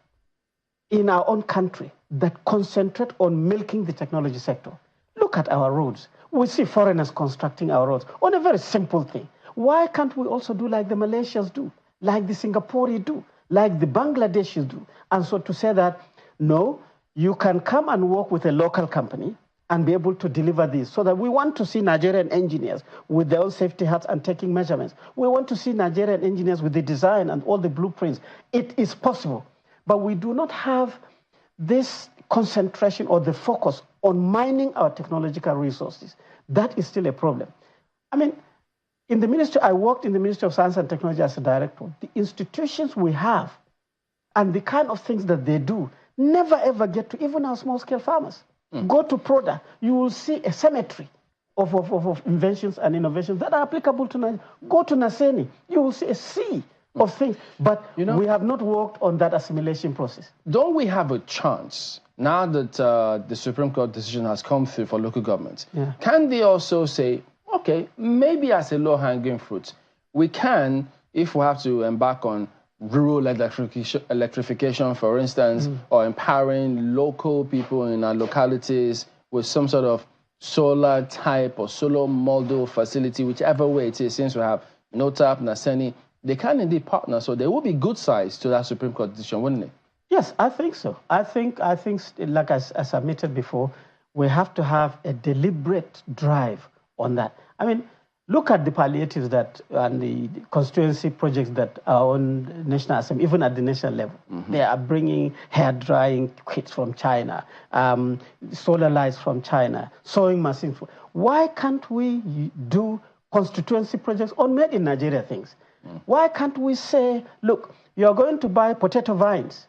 in our own country that concentrate on milking the technology sector. Look at our roads. We see foreigners constructing our roads on a very simple thing. Why can't we also do like the Malaysians do, like the Singaporeans do, like the Bangladeshis do? And so to say that, no, you can come and work with a local company and be able to deliver this, so that we want to see Nigerian engineers with their own safety hats and taking measurements. We want to see Nigerian engineers with the design and all the blueprints. It is possible, but we do not have this concentration or the focus on mining our technological resources. That is still a problem. I mean, in the ministry, I worked in the Ministry of Science and Technology as a director. The institutions we have and the kind of things that they do never ever get to even our small-scale farmers. Go to PRODA, you will see a cemetery of inventions and innovations that are applicable to Nigeria. Go to Naseni, you will see a sea of things. But we have not worked on that assimilation process. Don't we have a chance, now that the Supreme Court decision has come through for local governments, can they also say, okay, maybe as a low-hanging fruit, we can, if we have to embark on rural electrification, for instance, or empowering local people in our localities with some sort of solar type or solar model facility, whichever way it is, since we have NOTAP, Naseni, they can indeed partner, so there will be good sides to that Supreme Court decision, wouldn't it? Yes, I think so. I think like I submitted before, we have to have a deliberate drive on that. I mean, look at the palliatives and the constituency projects that are on National Assembly, even at the national level. They are bringing hair drying kits from China, solar lights from China, sewing machines. Why can't we do constituency projects on made in Nigeria things? Why can't we say, look, you're going to buy potato vines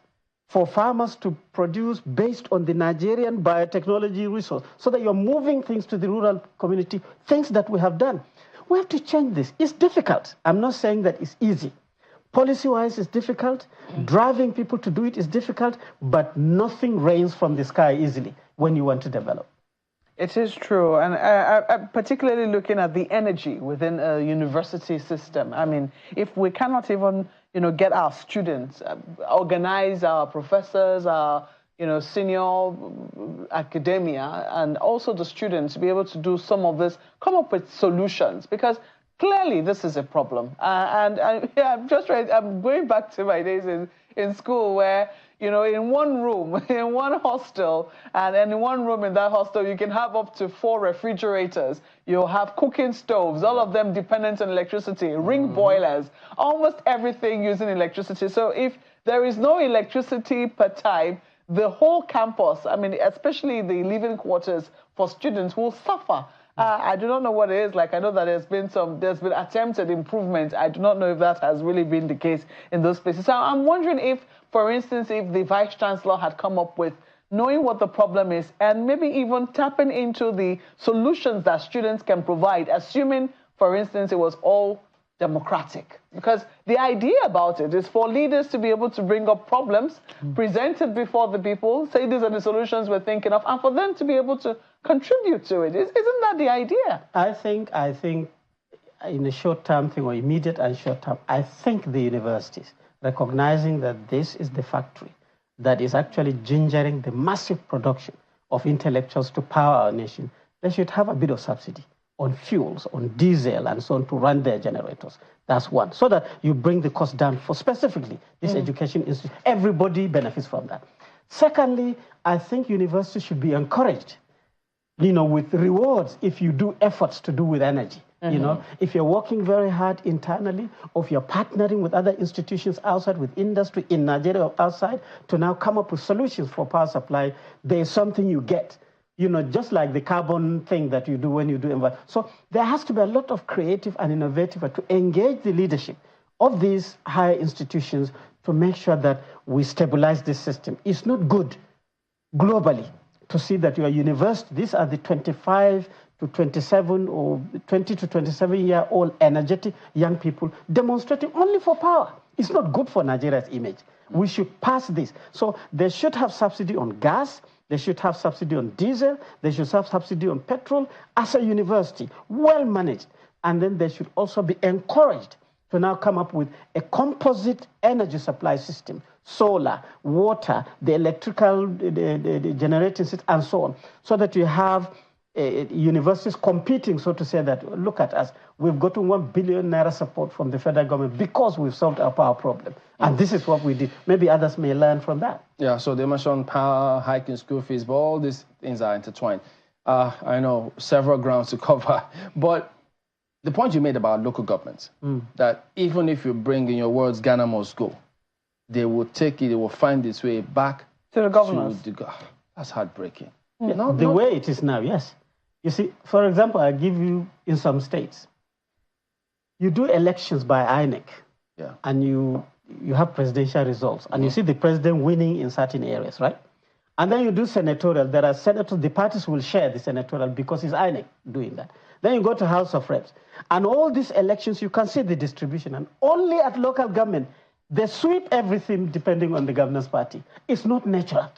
for farmers to produce based on the Nigerian biotechnology resource, so that you're moving things to the rural community, things that we have done. We have to change this. It's difficult. I'm not saying that it's easy. Policy-wise, it's difficult. Driving people to do it is difficult, but nothing rains from the sky easily when you want to develop. It is true, and I particularly looking at the energy within a university system. I mean, if we cannot even, get our students, organize our professors, our senior academia, and also the students to be able to do some of this, come up with solutions, because clearly this is a problem. I'm just right. I'm going back to my days in school where, in one room, in one hostel, and in one room in that hostel, you can have up to 4 refrigerators. You'll have cooking stoves, all of them dependent on electricity, ring boilers, almost everything using electricity. So if there is no electricity per type, the whole campus, I mean, especially the living quarters for students, will suffer. I do not know what it is like. I know that there's been attempts at improvement. I do not know if that has really been the case in those places. So I'm wondering if, for instance, if the Vice Chancellor had come up with knowing what the problem is and maybe even tapping into the solutions that students can provide, assuming, for instance, it was all democratic. Because the idea about it is for leaders to be able to bring up problems, present it before the people, say these are the solutions we're thinking of, and for them to be able to contribute to it. Isn't that the idea? I think in the short-term thing, or immediate and short-term, I think the universities, recognizing that this is the factory that is actually gingering the massive production of intellectuals to power our nation, they should have a bit of subsidy on fuels, on diesel, and so on to run their generators. That's one. So that you bring the cost down for specifically this education institute. Everybody benefits from that. Secondly, I think universities should be encouraged, with rewards if you do efforts to do with energy. If you're working very hard internally, or if you're partnering with other institutions outside, with industry in Nigeria or outside, to now come up with solutions for power supply, there's something you get. Just like the carbon thing that you do when you do environment. So there has to be a lot of creative and innovative to engage the leadership of these higher institutions to make sure that we stabilize this system. It's not good globally to see that your university, these are the 25 to 27 or 20 to 27-year-old energetic young people demonstrating only for power. It's not good for Nigeria's image. We should pass this. So they should have subsidy on gas. They should have subsidy on diesel. They should have subsidy on petrol as a university, well managed. And then they should also be encouraged to now come up with a composite energy supply system solar, water, the electrical, the generating system, and so on, so that you have universities competing, so to say, that look at us, we've gotten 1 billion naira support from the federal government because we've solved our power problem. And this is what we did. Maybe others may learn from that. Yeah, so they mentioned power, hiking school fees, but all these things are intertwined. I know several grounds to cover, but the point you made about local governments, that even if you bring in your words, Ghana must go, they will take it, they will find its way back to the governors. That's heartbreaking. Yeah, the way it is now, yes. You see, for example, I give you in some states, you do elections by INEC, and you have presidential results, and you see the president winning in certain areas, right? And then you do senatorial. There are senators, the parties will share the senatorial because it's INEC doing that. Then you go to House of Reps. And all these elections, you can see the distribution. And only at local government, they sweep everything depending on the governor's party. It's not natural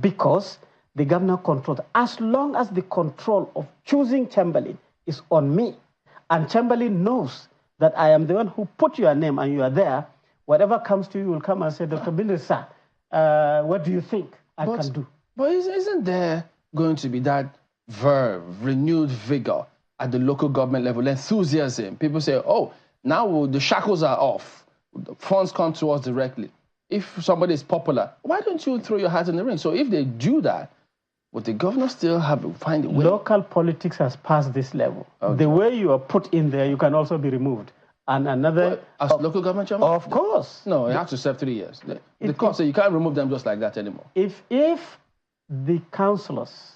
because the governor controls. As long as the control of choosing Chamberlain is on me, and Chamberlain knows that I am the one who put your name and you are there, whatever comes to you will come and say, Dr. Bindri, sir, what do you think I can do? But isn't there going to be that verve, renewed vigor at the local government level, enthusiasm? People say, oh, now the shackles are off. The funds come to us directly. If somebody is popular, why don't you throw your hat in the ring? So if they do that, would the governor still find a way? Local politics has passed this level. Okay. The way you are put in there, you can also be removed. And another... As local government chairman? Of course. No, you have to serve 3 years. The court says you can't remove them just like that anymore. If the councillors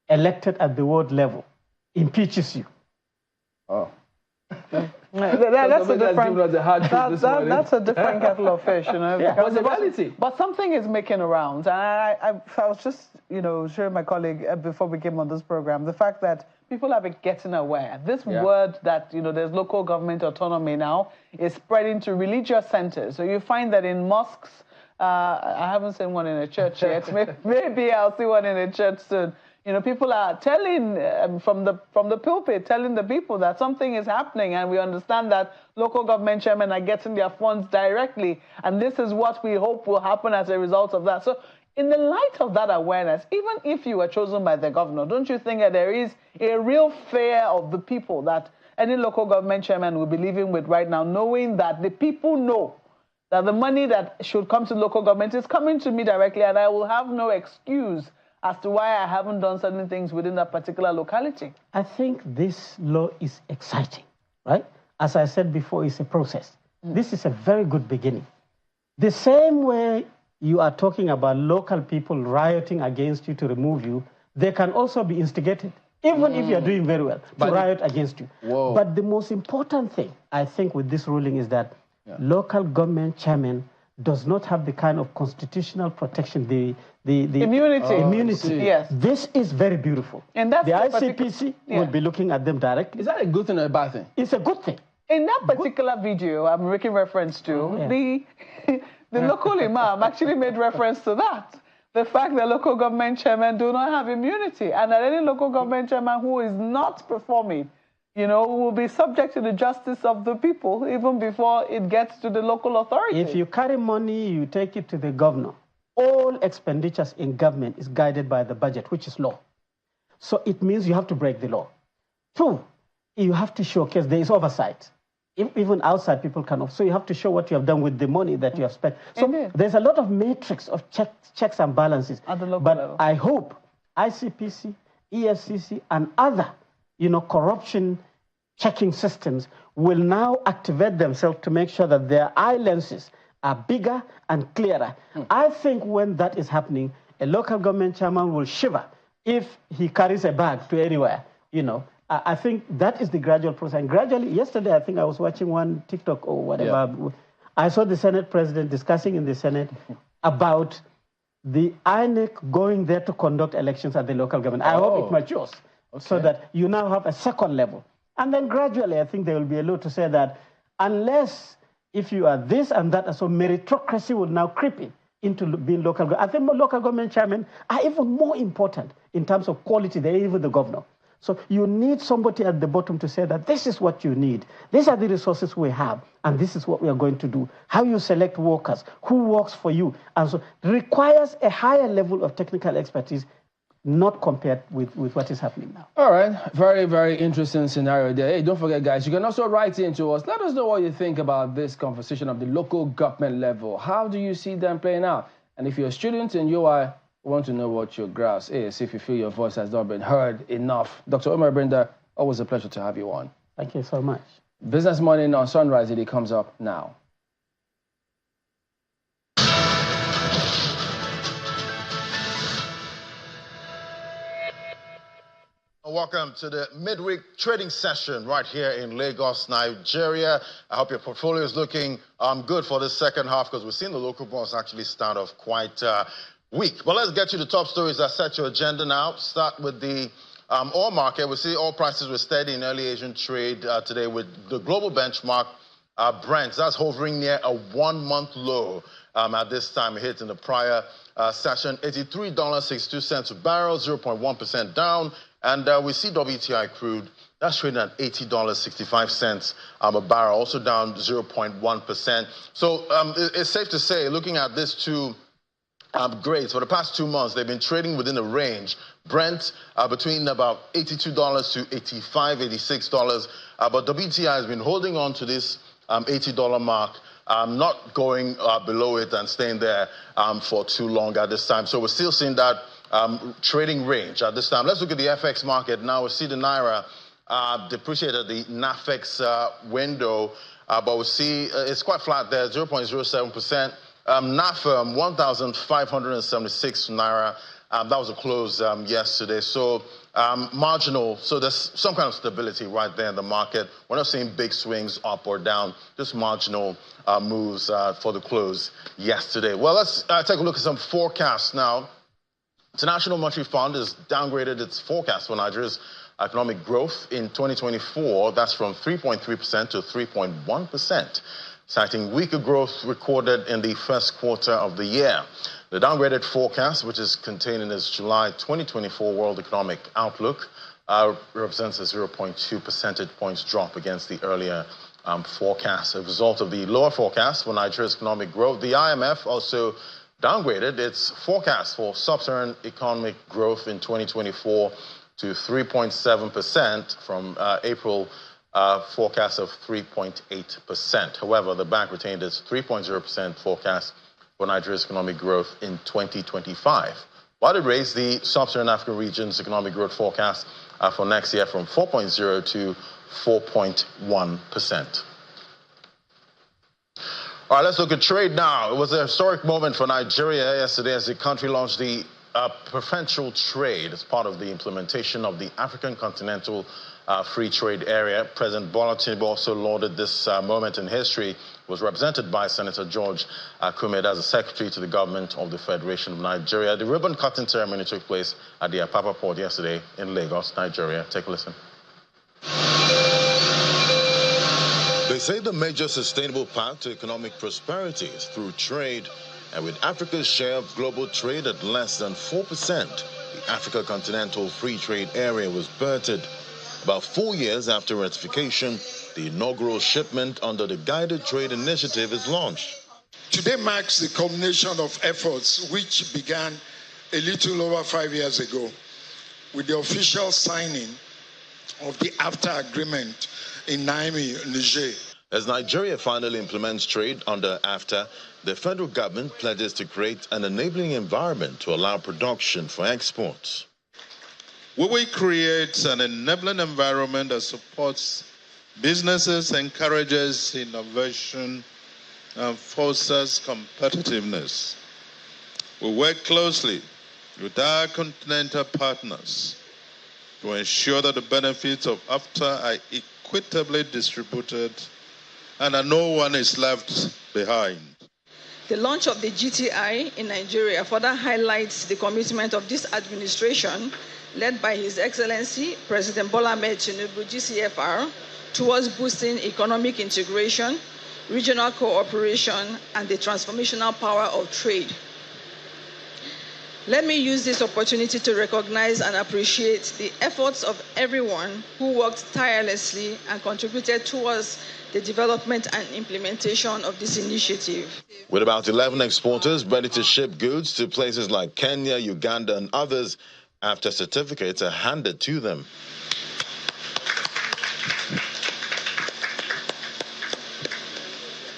elected at the ward level impeaches you... Oh. That's a different kettle of fish, you know. But the reality. But something is making a round. And I was just, showing my colleague before we came on this program, the fact that people have been getting aware. This word that, there's local government autonomy now is spreading to religious centers. So you find that in mosques, I haven't seen one in a church yet. Maybe I'll see one in a church soon. People are telling from the pulpit, telling the people that something is happening, and we understand that local government chairmen are getting their funds directly, and this is what we hope will happen as a result of that. So in the light of that awareness, even if you were chosen by the governor, don't you think that there is a real fear of the people that any local government chairman will be living with right now, knowing that the people know that the money that should come to local government is coming to me directly, and I will have no excuse as to why I haven't done certain things within that particular locality? I think this law is exciting, right? As I said before, it's a process. This is a very good beginning. The same way you are talking about local people rioting against you to remove you, they can also be instigated, even if you're doing very well, to riot against you. Whoa. But the most important thing, I think, with this ruling is that local government chairman does not have the kind of constitutional protection, the immunity. Yes. This is very beautiful. And that's the ICPC will be looking at them directly. Is that a good thing or a bad thing? It's a good thing. In that particular video I'm making reference to, the local imam actually made reference to that. The fact that local government chairmen do not have immunity, and that any local government chairman who is not performing, will be subject to the justice of the people even before it gets to the local authority. If you carry money, you take it to the governor. All expenditures in government is guided by the budget, which is law. So it means you have to break the law. 2, you have to showcase there is oversight. Even outside people cannot. So you have to show what you have done with the money that you have spent. So there's a lot of matrix of checks and balances. At the local level. I hope ICPC, EFCC, and other, corruption checking systems will now activate themselves to make sure that their eye lenses are bigger and clearer. I think when that is happening, a local government chairman will shiver if he carries a bag to anywhere, I think that is the gradual process. And gradually, yesterday, I think I was watching one TikTok or whatever. Yeah. I saw the Senate president discussing in the Senate about the INEC going there to conduct elections at the local government. I hope it matures so that you now have a second level. And then gradually, I think there will be a law to say that unless if you are this and that, so meritocracy will now creep into being local government. I think local government chairmen are even more important in terms of quality than even the governor. So you need somebody at the bottom to say that this is what you need. These are the resources we have, and this is what we are going to do. How you select workers, who works for you, and so requires a higher level of technical expertise, not compared with what is happening now. All right, very, very interesting scenario there. Hey, don't forget, guys, you can also write in to us. Let us know what you think about this conversation of the local government level. How do you see them playing out? And if you're a student and you want to know what your grasp is, if you feel your voice has not been heard enough. Dr. Omar Brenda, always a pleasure to have you on. Thank you so much. Business Morning on Sunrise, it comes up now. Welcome to the midweek trading session right here in Lagos, Nigeria. I hope your portfolio is looking good for the second half, because we've seen the local bonds actually start off quite weak. But let's get to the top stories that set your agenda now. Start with the oil market. We see oil prices were steady in early Asian trade today, with the global benchmark Brent. That's hovering near a one-month low at this time. It hit in the prior session, $83.62 a barrel, 0.1% down. And we see WTI crude, that's trading at $80.65 a barrel, also down 0.1%. So it's safe to say, looking at these two grades, for the past 2 months, they've been trading within a range. Brent between about $82 to $85, $86. But WTI has been holding on to this $80 mark, not going below it and staying there for too long at this time. So we're still seeing that trading range at this time. Let's look at the FX market now. We see the Naira depreciated the NAFEX window, but we see it's quite flat there, 0.07%. NAFEM, 1,576 Naira. That was a close yesterday. So marginal. So there's some kind of stability right there in the market. We're not seeing big swings up or down, just marginal moves for the close yesterday. Well, let's take a look at some forecasts now. International Monetary Fund has downgraded its forecast for Nigeria's economic growth in 2024. That's from 3.3% to 3.1%, citing weaker growth recorded in the first quarter of the year. The downgraded forecast, which is contained in its July 2024 World Economic Outlook, represents a 0.2 percentage points drop against the earlier forecast. As a result of the lower forecast for Nigeria's economic growth, the IMF also downgraded its forecast for sub-Saharan economic growth in 2024 to 3.7% from April forecast of 3.8%. However, the bank retained its 3.0% forecast for Nigeria's economic growth in 2025, while it raised the sub-Saharan African region's economic growth forecast for next year from 4.0 to 4.1%. All right, let's look at trade now. It was a historic moment for Nigeria yesterday as the country launched the preferential trade as part of the implementation of the African Continental Free Trade Area. President Bola Tinubu also lauded this moment in history. Was represented by Senator George Akume as the Secretary to the Government of the Federation of Nigeria. The ribbon cutting ceremony took place at the Apapa Port yesterday in Lagos, Nigeria. Take a listen. They say the major sustainable path to economic prosperity is through trade, and with Africa's share of global trade at less than 4%, the Africa Continental Free Trade Area was birthed. About 4 years after ratification, the inaugural shipment under the Guided Trade Initiative is launched. Today marks the culmination of efforts which began a little over 5 years ago with the official signing of the AFTA agreement in Niamey, Niger. As Nigeria finally implements trade under AFTA, the federal government pledges to create an enabling environment to allow production for exports. We will create an enabling environment that supports businesses, encourages innovation, and fosters competitiveness. We work closely with our continental partners to ensure that the benefits of AFTA are equitably distributed and that no one is left behind. The launch of the GTI in Nigeria further highlights the commitment of this administration, led by His Excellency President Bola Ahmed Tinubu, GCFR, towards boosting economic integration, regional cooperation, and the transformational power of trade. Let me use this opportunity to recognize and appreciate the efforts of everyone who worked tirelessly and contributed towards the development and implementation of this initiative. With about 11 exporters ready to ship goods to places like Kenya, Uganda, and others after certificates are handed to them.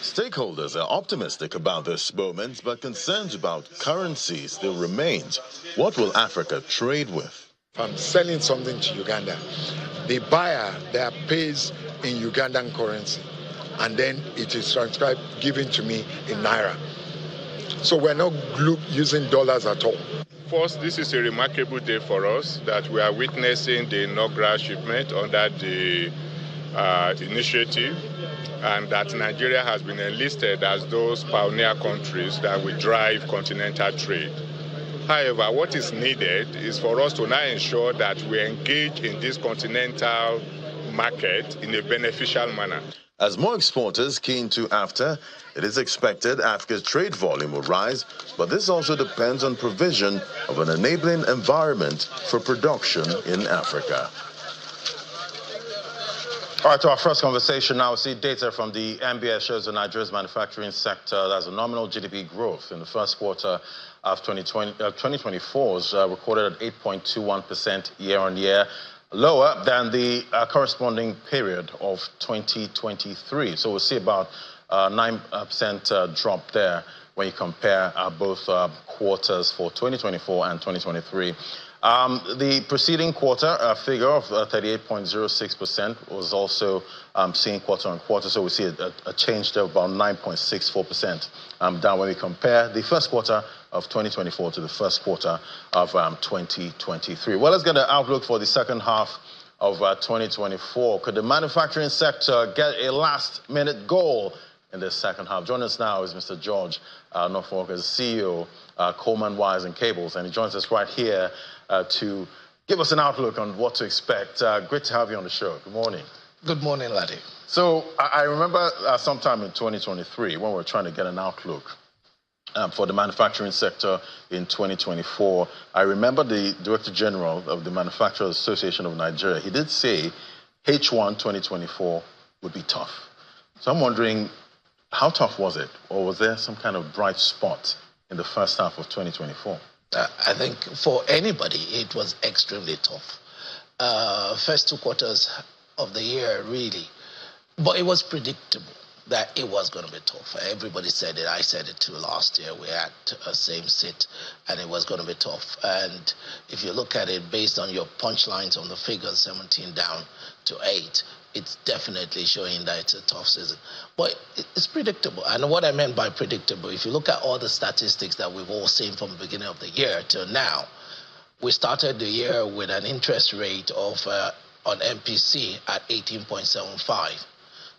Stakeholders are optimistic about this moment, but concerns about currency still remains. What will Africa trade with? If I'm selling something to Uganda, the buyer there pays in Ugandan currency, and then it is transcribed, given to me in Naira. So we're not using dollars at all. First, this is a remarkable day for us that we are witnessing the inaugural shipment under the initiative, and that Nigeria has been enlisted as those pioneer countries that will drive continental trade. However, what is needed is for us to now ensure that we engage in this continental market in a beneficial manner. As more exporters keen to AfTA, it is expected Africa's trade volume will rise, but this also depends on provision of an enabling environment for production in Africa. All right, to our first conversation now, we see data from the NBS shows the Nigeria's manufacturing sector. That's a nominal GDP growth in the first quarter of 2024 is recorded at 8.21% year-on-year, lower than the corresponding period of 2023. So we'll see about 9% drop there when you compare both quarters for 2024 and 2023. The preceding quarter figure of 38.06% was also seen quarter on quarter, so we see a change there of about 9.64% down when we compare the first quarter of 2024 to the first quarter of 2023. Well, let's get an outlook for the second half of 2024. Could the manufacturing sector get a last-minute goal in the second half? Joining us now is Mr. George Norfolk, as CEO, Coleman Wires and Cables, and he joins us right here to give us an outlook on what to expect. Great to have you on the show. Good morning. Good morning, Laddie. So I remember sometime in 2023 when we were trying to get an outlook for the manufacturing sector in 2024. I remember the Director General of the Manufacturers Association of Nigeria, he did say H1 2024 would be tough. So I'm wondering, how tough was it? Or was there some kind of bright spot in the first half of 2024? I think for anybody, it was extremely tough. First 2 quarters of the year, really. But it was predictable that it was going to be tough. Everybody said it. I said it too last year. We had a same sit, and it was going to be tough. And if you look at it based on your punchlines on the figures, 17 down to 8, it's definitely showing that it's a tough season. But it's predictable. And what I meant by predictable, if you look at all the statistics that we've all seen from the beginning of the year till now, we started the year with an interest rate of on MPC at 18.75.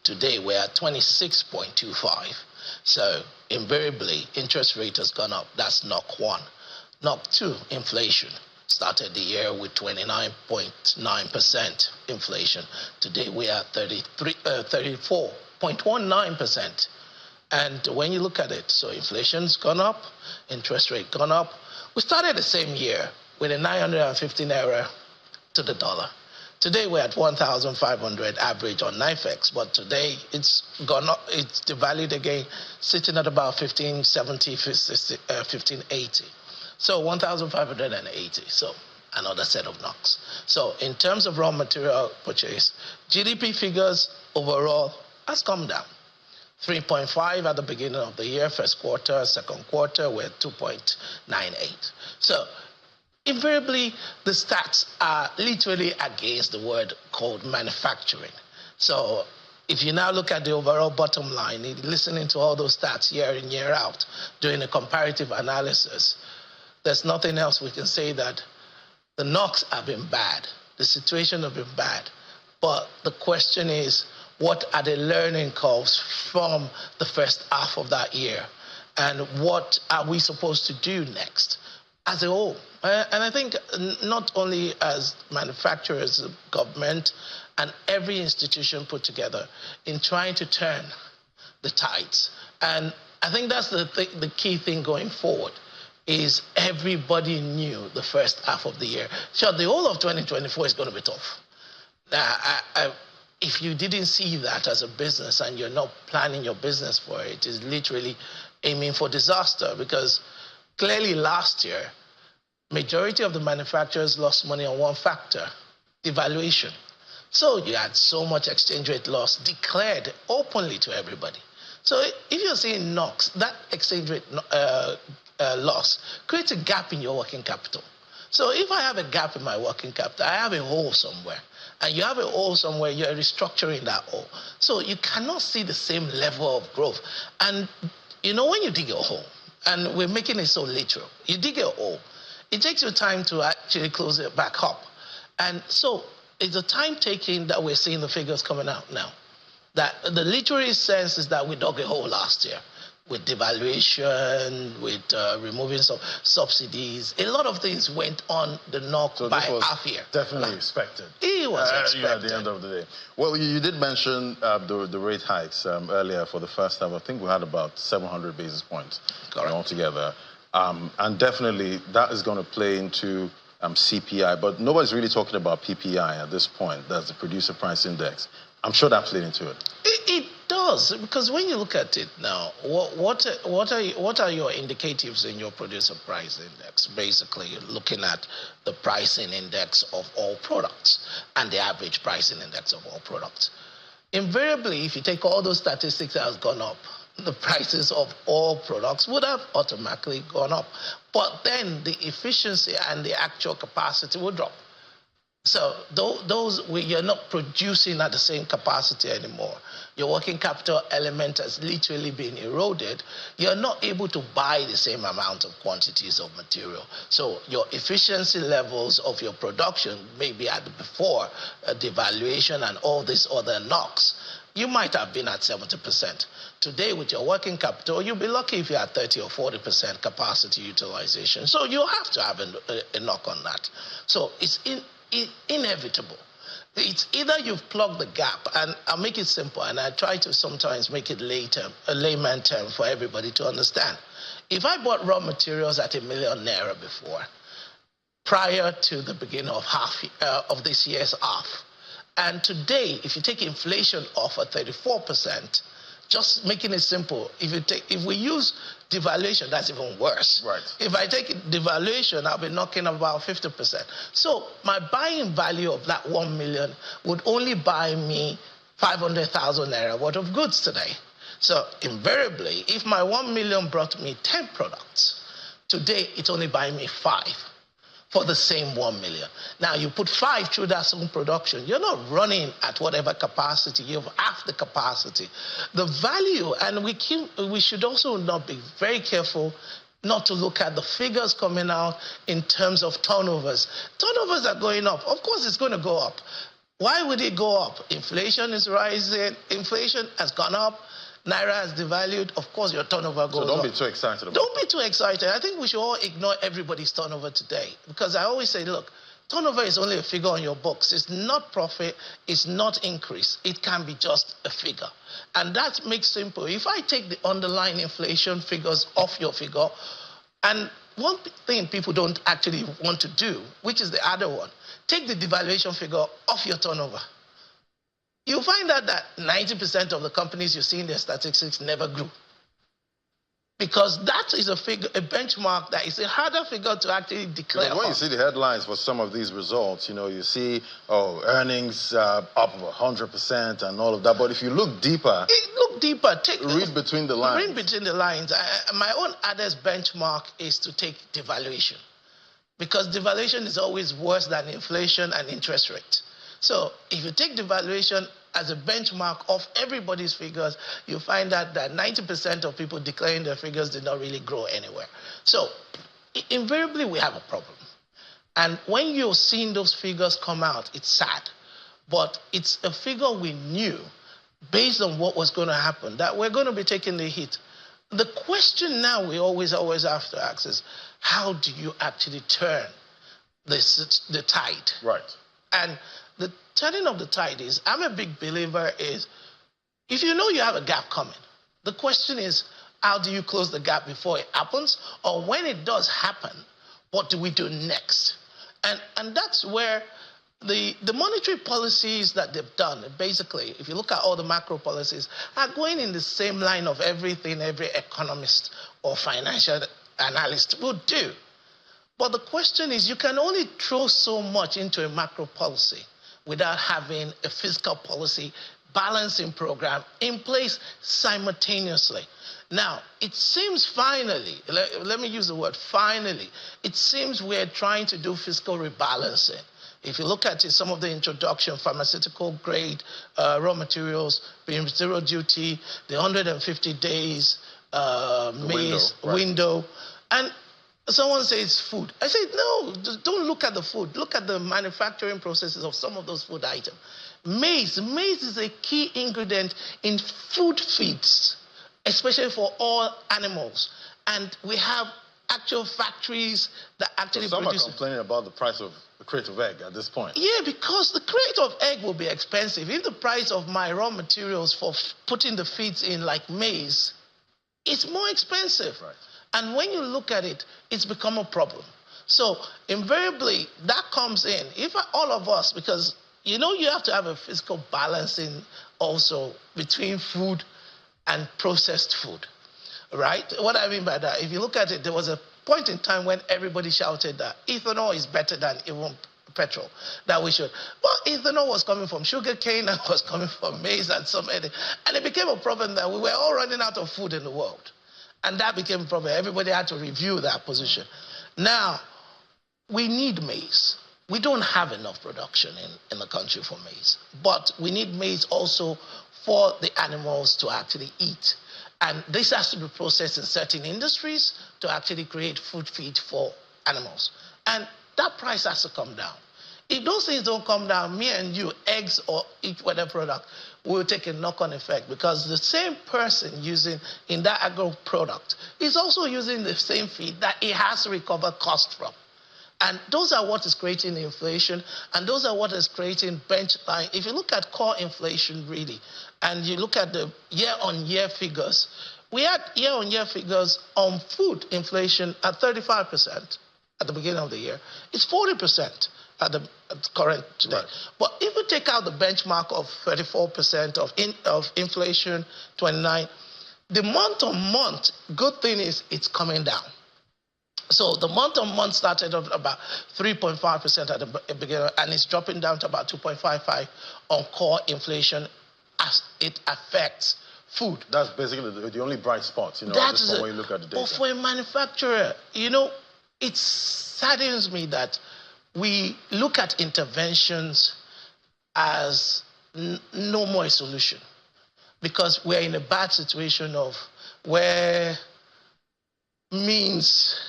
Today, we're at 26.25. So invariably, interest rate has gone up. That's knock one. Knock two, inflation. Started the year with 29.9% inflation. Today, we are at 34.19%. And when you look at it, so inflation's gone up, interest rate gone up. We started the same year with a 950 naira to the dollar. Today we're at 1,500 average on NYFEX, but today it's gone up, it's devalued again, sitting at about 1570, 1580. So 1,580. So another set of knocks. So in terms of raw material purchase, GDP figures overall has come down. 3.5 at the beginning of the year, first quarter, second quarter, we're at 2.98. So invariably, the stats are literally against the word called manufacturing. So if you now look at the overall bottom line, listening to all those stats year in, year out, doing a comparative analysis, there's nothing else we can say that the knocks have been bad. The situation has been bad. But the question is, what are the learning curves from the first half of that year? And what are we supposed to do next as a whole? And I think not only as manufacturers, government, and every institution put together in trying to turn the tides. And I think that's the key thing going forward. is everybody knew the first half of the year. Sure, the whole of 2024 is going to be tough. If you didn't see that as a business and you're not planning your business for it, it's literally aiming for disaster, because clearly last year, majority of the manufacturers lost money on one factor, devaluation. So you had so much exchange rate loss declared openly to everybody. So if you're seeing NOx, that exchange rate loss creates a gap in your working capital. So if I have a gap in my working capital, I have a hole somewhere. And you have a hole somewhere, you're restructuring that hole. So you cannot see the same level of growth. And you know, when you dig a hole, and we're making it so literal, you dig a hole, it takes you time to actually close it back up. And so it's the time taking that we're seeing the figures coming out now. That the literary sense is that we dug a hole last year with devaluation, with removing some subsidies. A lot of things went on the knock by half year. Definitely expected. It was expected. At the end of the day. Well, you did mention the rate hikes earlier for the first half. I think we had about 700 basis points altogether. And definitely that is going to play into CPI. But nobody's really talking about PPI at this point. That's the Producer Price Index. I'm sure that played into it. It does, because when you look at it now, what are your indicatives in your Producer Price Index? Basically, you're looking at the pricing index of all products and the average pricing index of all products. Invariably, if you take all those statistics that has gone up, the prices of all products would have automatically gone up. But then the efficiency and the actual capacity would drop. So you're not producing at the same capacity anymore. Your working capital element has literally been eroded. You're not able to buy the same amount of quantities of material. So your efficiency levels of your production may be at before devaluation and all this other knocks. You might have been at 70%. Today, with your working capital, you'll be lucky if you're at 30 or 40% capacity utilization. So you have to have a knock on that. So it's inevitable. It's either you've plugged the gap, and I'll make it simple, and I try to sometimes make it a layman term for everybody to understand. If I bought raw materials at ₦1 million before, prior to the beginning of this year's half, and today, if you take inflation off at 34%, just making it simple, if we use devaluation, that's even worse. Right. If I take devaluation, I'll be knocking about 50%. So my buying value of that 1 million would only buy me 500,000 naira worth of goods today. So invariably, if my 1 million brought me 10 products, today it's only buying me 5 for the same 1 million. Now you put 5 through that same production, you're not running at whatever capacity, you have half the capacity. The value, and we should also not be very careful not to look at the figures coming out in terms of turnovers. Turnovers are going up. Of course it's going to go up. Why would it go up? Inflation is rising, inflation has gone up, Naira has devalued, of course your turnover goes up. So don't be too excited about it. Don't be too excited. I think we should all ignore everybody's turnover today. Because I always say, look, turnover is only a figure on your books. It's not profit, it's not increase. It can be just a figure. And that makes simple. If I take the underlying inflation figures off your figure, and one thing people don't actually want to do, which is the other one, take the devaluation figure off your turnover. You'll find out that 90% of the companies you see in their statistics never grew. Because that is a benchmark that is a harder figure to actually declare. When you see the headlines for some of these results, you see, earnings up 100% and all of that. But if you look deeper, read between the lines. Read between the lines. My own hardest benchmark is to take devaluation. Because devaluation is always worse than inflation and interest rate. So if you take devaluation as a benchmark of everybody's figures, you find out that 90% of people declaring their figures did not really grow anywhere. So invariably, we have a problem. And when you're seeing those figures come out, it's sad. But it's a figure we knew, based on what was going to happen, that we're going to be taking the hit. The question now we always have to ask is, how do you actually turn the tide? Right. And the turning of the tide is, I'm a big believer is, if you know you have a gap coming, the question is, How do you close the gap before it happens? Or when it does happen, what do we do next? And that's where the monetary policies that they've done, basically, if you look at all the macro policies, are going in the same line of everything every economist or financial analyst would do. But the question is, you can only throw so much into a macro policy without having a fiscal policy balancing program in place simultaneously. Now, it seems finally, let me use the word finally, it seems we're trying to do fiscal rebalancing. If you look at it, some of the introduction, pharmaceutical grade raw materials, being zero duty, the 150 days maize window, and someone says food. I said, no, don't look at the food. Look at the manufacturing processes of some of those food items. Maize is a key ingredient in food feeds, especially for all animals. And we have actual factories that actually some produce. Some are complaining about the price of a crate of egg at this point. Yeah, because the crate of egg will be expensive. If the price of my raw materials for putting the feeds in, like maize, it's more expensive. Right. And when you look at it, it's become a problem. So invariably, that comes in. If all of us, because you know you have to have a fiscal balancing also between food and processed food, right? What I mean by that, if you look at it, there was a point in time when everybody shouted that ethanol is better than even petrol, that we should. Well, ethanol was coming from sugar cane and was coming from maize and something. And it became a problem that we were all running out of food in the world. And that became a problem. Everybody had to review that position. Now, we need maize. We don't have enough production in the country for maize. But we need maize also for the animals to actually eat. And this has to be processed in certain industries to actually create food feed for animals. And that price has to come down. If those things don't come down, me and you, eggs or each whatever product, will take a knock-on effect, because the same person using in that agro product is also using the same feed that it has to recover cost from. And those are what is creating inflation, and those are what is creating benchline. If you look at core inflation really, and you look at the year-on-year figures, we had year-on-year figures on food inflation at 35% at the beginning of the year. It's 40% at the current today. Right. But if you take out the benchmark of 34% of inflation, 29, the month-on-month, good thing is it's coming down. So the month-on-month started at about 3.5% at the beginning, and it's dropping down to about 2.55 on core inflation as it affects food. That's basically the only bright spot, you know, at this point when you look at the data. But for a manufacturer, you know, it saddens me that we look at interventions as no more a solution, because we're in a bad situation of where means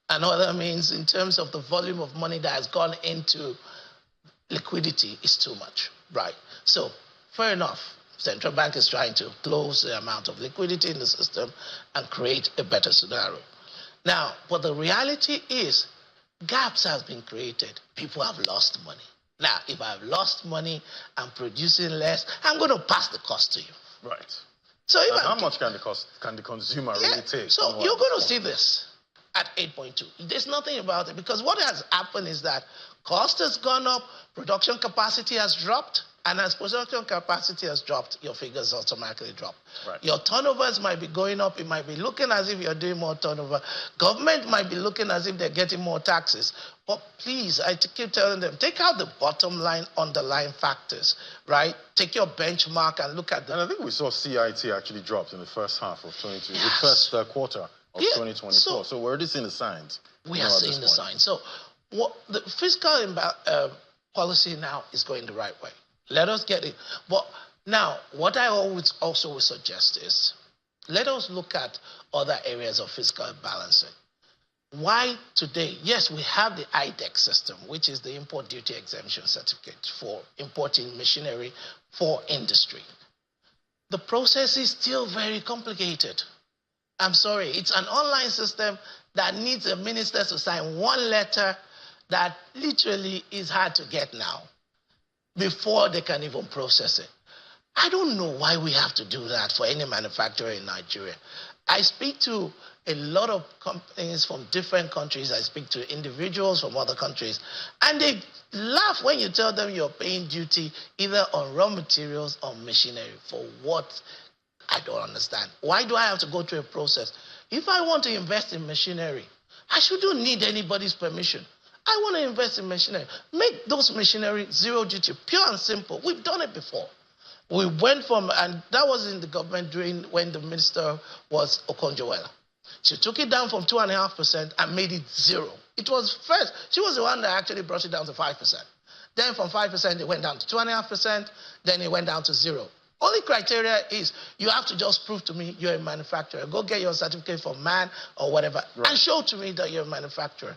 and other means in terms of the volume of money that has gone into liquidity is too much, right? So fair enough, central bank is trying to close the amount of liquidity in the system and create a better scenario. Now, but the reality is gaps have been created. People have lost money. Now, if I've lost money, I'm producing less, I'm going to pass the cost to you. Right. So how much can the consumer really take? So you're going to see this at 8.2. There's nothing about it, because what has happened is that cost has gone up, production capacity has dropped, and as production capacity has dropped, your figures automatically drop. Right. Your turnovers might be going up. It might be looking as if you're doing more turnover. Government might be looking as if they're getting more taxes. But please, I keep telling them, take out the bottom line, underlying factors, right? Take your benchmark and look at them. And I think we saw CIT actually dropped in the first half of 2022, the first quarter of 2024. So we're already seeing the signs. We are seeing the signs. So what the fiscal policy now is going the right way. Let us get it. But now, what I always also would suggest is, let us look at other areas of fiscal balancing. Why today? Yes, we have the IDEX system, which is the import duty exemption certificate for importing machinery for industry. The process is still very complicated. I'm sorry, it's an online system that needs a minister to sign one letter that literally is hard to get now before they can even process it. I don't know why we have to do that for any manufacturer in Nigeria. I speak to a lot of companies from different countries. I speak to individuals from other countries, and they laugh when you tell them you're paying duty either on raw materials or machinery. For what? I don't understand. Why do I have to go through a process? If I want to invest in machinery, I shouldn't need anybody's permission. I want to invest in machinery. Make those machinery zero duty, pure and simple. We've done it before. We went from, and that was in the government during when the minister was Okonjo-Iweala. She took it down from 2.5% and made it zero. It was first, she was the one that actually brought it down to 5%. Then from 5%, it went down to 2.5%, then it went down to zero. Only criteria is you have to just prove to me you're a manufacturer. Go get your certificate from MAN or whatever, and show to me that you're a manufacturer.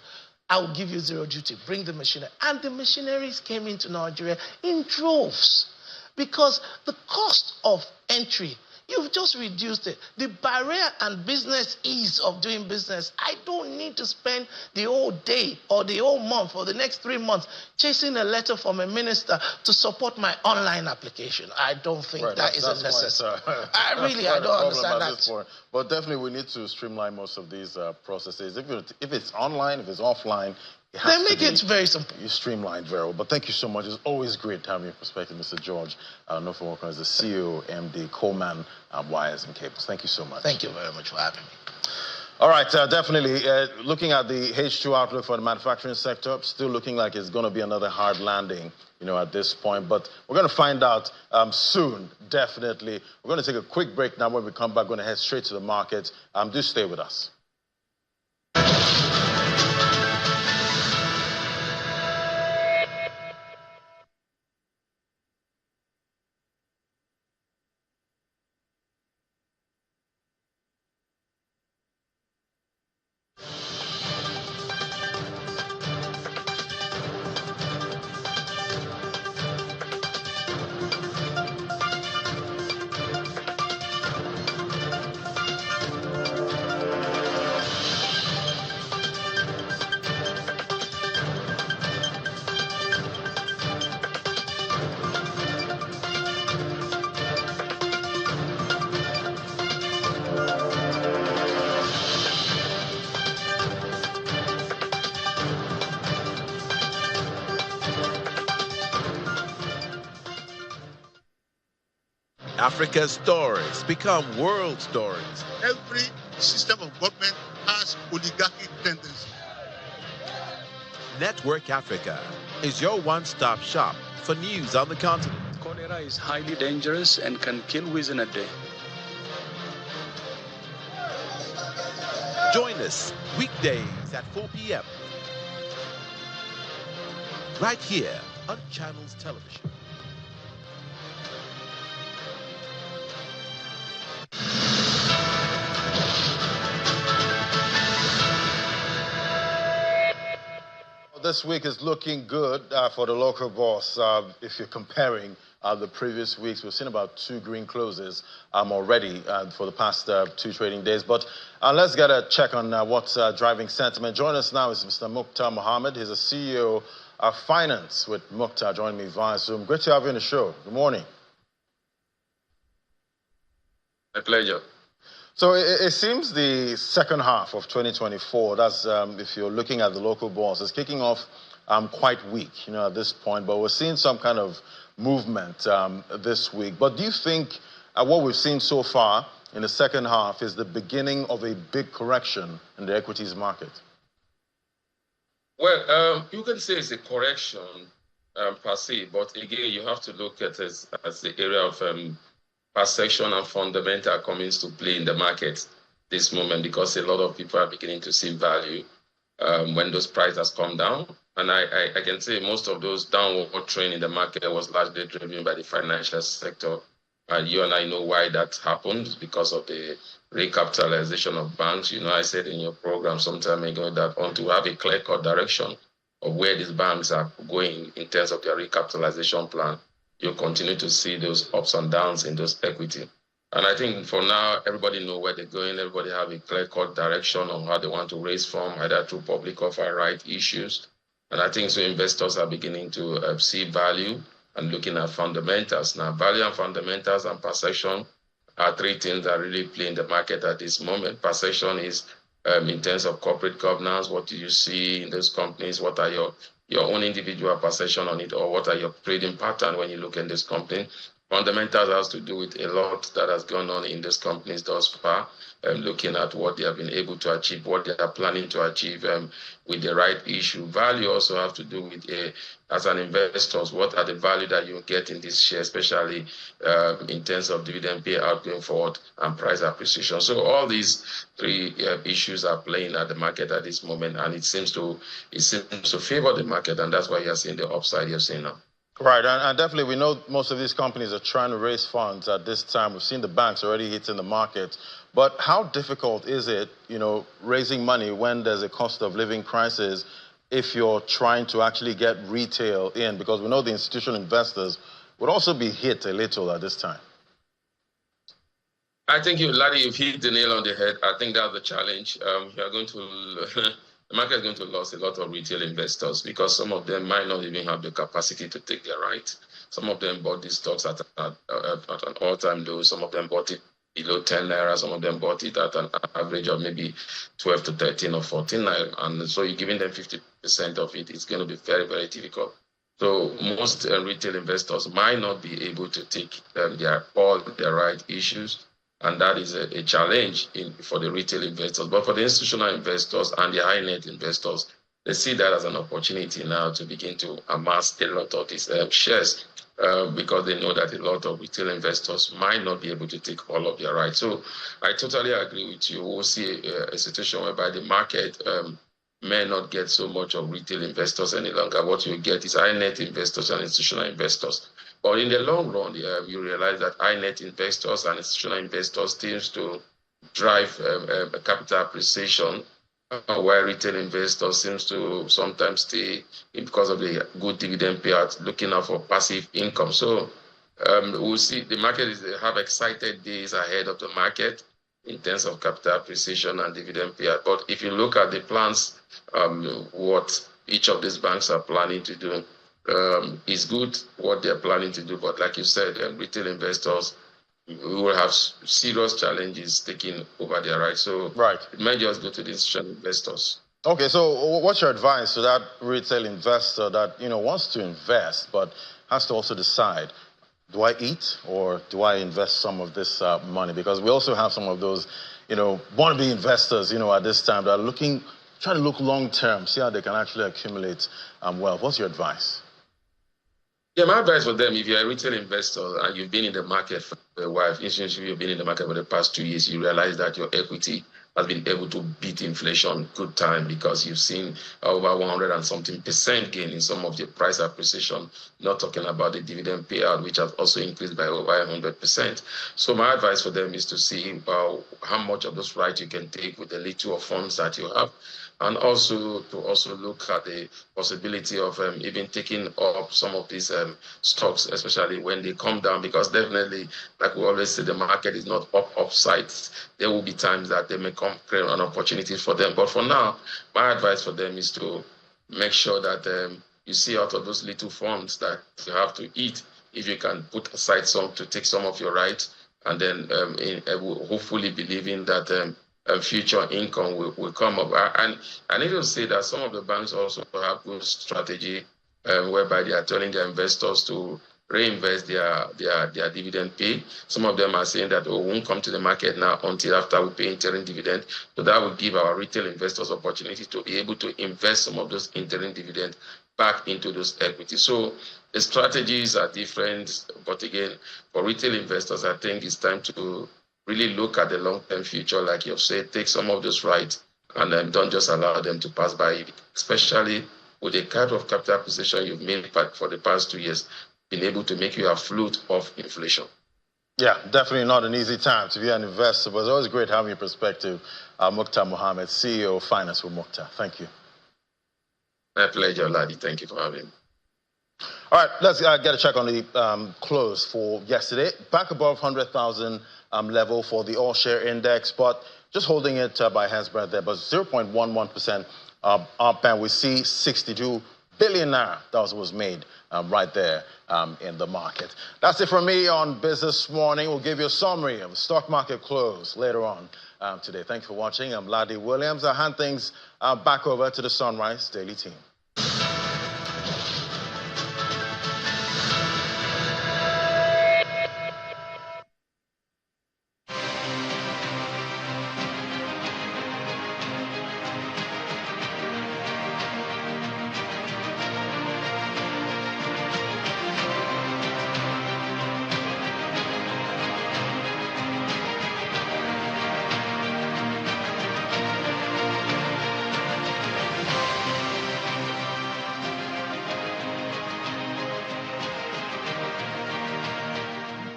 I will give you zero duty. Bring the machinery. And the machineries came into Nigeria in droves because the cost of entry, you've just reduced it. The barrier and business ease of doing business, I don't need to spend the whole day or the whole month or the next 3 months chasing a letter from a minister to support my online application. I don't think that is necessary. I don't understand that. But definitely we need to streamline most of these processes. If it's online, if it's offline, they make it very simple. You streamlined very well. But thank you so much. It's always great having your perspective, Mr. George. No for working as the CEO, MD, co-man, Wires and Cables. Thank you so much. Thank you very much for having me. All right, definitely. Looking at the H2 outlook for the manufacturing sector, still looking like it's going to be another hard landing, at this point. But we're going to find out soon, definitely. We're going to take a quick break now. When we come back, we're going to head straight to the market. Do stay with us. Africa's stories become world stories. Every system of government has oligarchic tendencies. Network Africa is your one-stop shop for news on the continent. Cholera is highly dangerous and can kill within a day. Join us weekdays at 4 p.m. right here on Channels Television. This week is looking good for the local bourse. If you're comparing the previous weeks, we've seen about 2 green closes already for the past 2 trading days. But let's get a check on what's driving sentiment. Joining us now is Mr. Mukhtar Mohammed. He's the CEO of Finance with Mukhtar, joining me via Zoom. Great to have you on the show. Good morning. My pleasure. So it seems the second half of 2024, that's if you're looking at the local bourse, is kicking off quite weak, at this point. But we're seeing some kind of movement this week. But do you think what we've seen so far in the second half is the beginning of a big correction in the equities market? Well, you can say it's a correction per se, but again, you have to look at it as the area of perception and fundamental coming into play in the market this moment, because a lot of people are beginning to see value when those prices come down. And I can say most of those downward trend in the market was largely driven by the financial sector. And you and I know why that happened, because of the recapitalization of banks. I said in your program some time ago that until we have a clear-cut direction of where these banks are going in terms of their recapitalization plan, you'll continue to see those ups and downs in those equity. And I think for now, everybody know where they're going. Everybody have a clear-cut direction on how they want to raise funds, either through public offer right issues. And I think so investors are beginning to see value and looking at fundamentals. Now, value and fundamentals and perception are three things that really play in the market at this moment. Perception is in terms of corporate governance, what do you see in those companies? What are your own individual perception on it, or what are your trading pattern when you look at this company? Fundamentals has to do with a lot that has gone on in these companies thus far, looking at what they have been able to achieve, what they are planning to achieve with the right issue. Value also have to do with, as an investor, what are the value that you get in this share, especially in terms of dividend payout going forward and price appreciation. So all these three issues are playing at the market at this moment, and it seems to favor the market, and that's why you're seeing the upside you're seeing now. Right, and definitely we know most of these companies are trying to raise funds at this time. We've seen the banks already hitting the market. But how difficult is it, raising money when there's a cost of living crisis if you're trying to actually get retail in? Because we know the institutional investors would also be hit a little at this time. I think you've hit the nail on the head. I think that's the challenge. You're going to... The market is going to lose a lot of retail investors because some of them might not even have the capacity to take their right. Some of them bought these stocks at an all-time low. Some of them bought it below 10 naira. Some of them bought it at an average of maybe 12 to 13 or 14 naira. And so you're giving them 50% of it. It's going to be very, very difficult. So most retail investors might not be able to take all their right issues. And that is a challenge for the retail investors. But for the institutional investors and the high net investors, they see that as an opportunity now to begin to amass a lot of these shares because they know that a lot of retail investors might not be able to take all of their rights. So I totally agree with you. We'll see a situation whereby the market may not get so much of retail investors any longer. What you get is high net investors and institutional investors. But in the long run, you realize that high net investors and institutional investors tends to drive capital appreciation, while retail investors seems to sometimes stay because of the good dividend payout, looking out for passive income. So we'll see. The market have excited days ahead of the market in terms of capital appreciation and dividend payout. But if you look at the plans, what each of these banks are planning to do, is good what they're planning to do, but like you said, retail investors will have serious challenges taking over their rights. So it might just go to the institutional investors. Okay, so what's your advice to that retail investor that wants to invest but has to also decide, do I eat or do I invest some of this money? Because we also have some of those wannabe investors at this time that are trying to look long term, see how they can actually accumulate wealth. What's your advice? Yeah, my advice for them, if you're a retail investor and you've been in the market for a while, essentially you've been in the market for the past 2 years, you realize that your equity has been able to beat inflation good time because you've seen over 100 and something % gain in some of the price appreciation, not talking about the dividend payout, which has also increased by over 100%. So my advice for them is to see how much of those rights you can take with the little of funds that you have. And also to look at the possibility of even taking up some of these stocks, especially when they come down, because definitely, like we always say, the market is not upside. There will be times that they may create an opportunity for them. But for now, my advice for them is to make sure that you see out of those little funds that you have to eat, if you can put aside some to take some of your rights, and then hopefully believing that future income will come up. And I need to say that some of the banks also have good strategy whereby they are telling their investors to reinvest their dividend pay. Some of them are saying that we won't come to the market now until after we pay interim dividend. So that will give our retail investors opportunity to be able to invest some of those interim dividends back into those equities. So the strategies are different, but again, for retail investors, I think it's time to really look at the long-term future, like you've said, take some of those rights and don't just allow them to pass by, especially with the kind of capital acquisition you've made for the past 2 years, being able to make you afloat of inflation. Yeah, definitely not an easy time to be an investor, but it's always great having your perspective. Mukhtar Mohammed, CEO of Finance with Mukhtar. Thank you. My pleasure, Ladi. Thank you for having me. All right, let's get a check on the close for yesterday. Back above 100,000 level for the all-share index, but just holding it by hand's breadth there, but 0.11% up, and we see 62 billion naira that was made right there in the market. That's it from me on Business Morning. We'll give you a summary of the stock market close later on today. Thanks for watching. I'm Ladi Williams. I hand things back over to the Sunrise Daily team.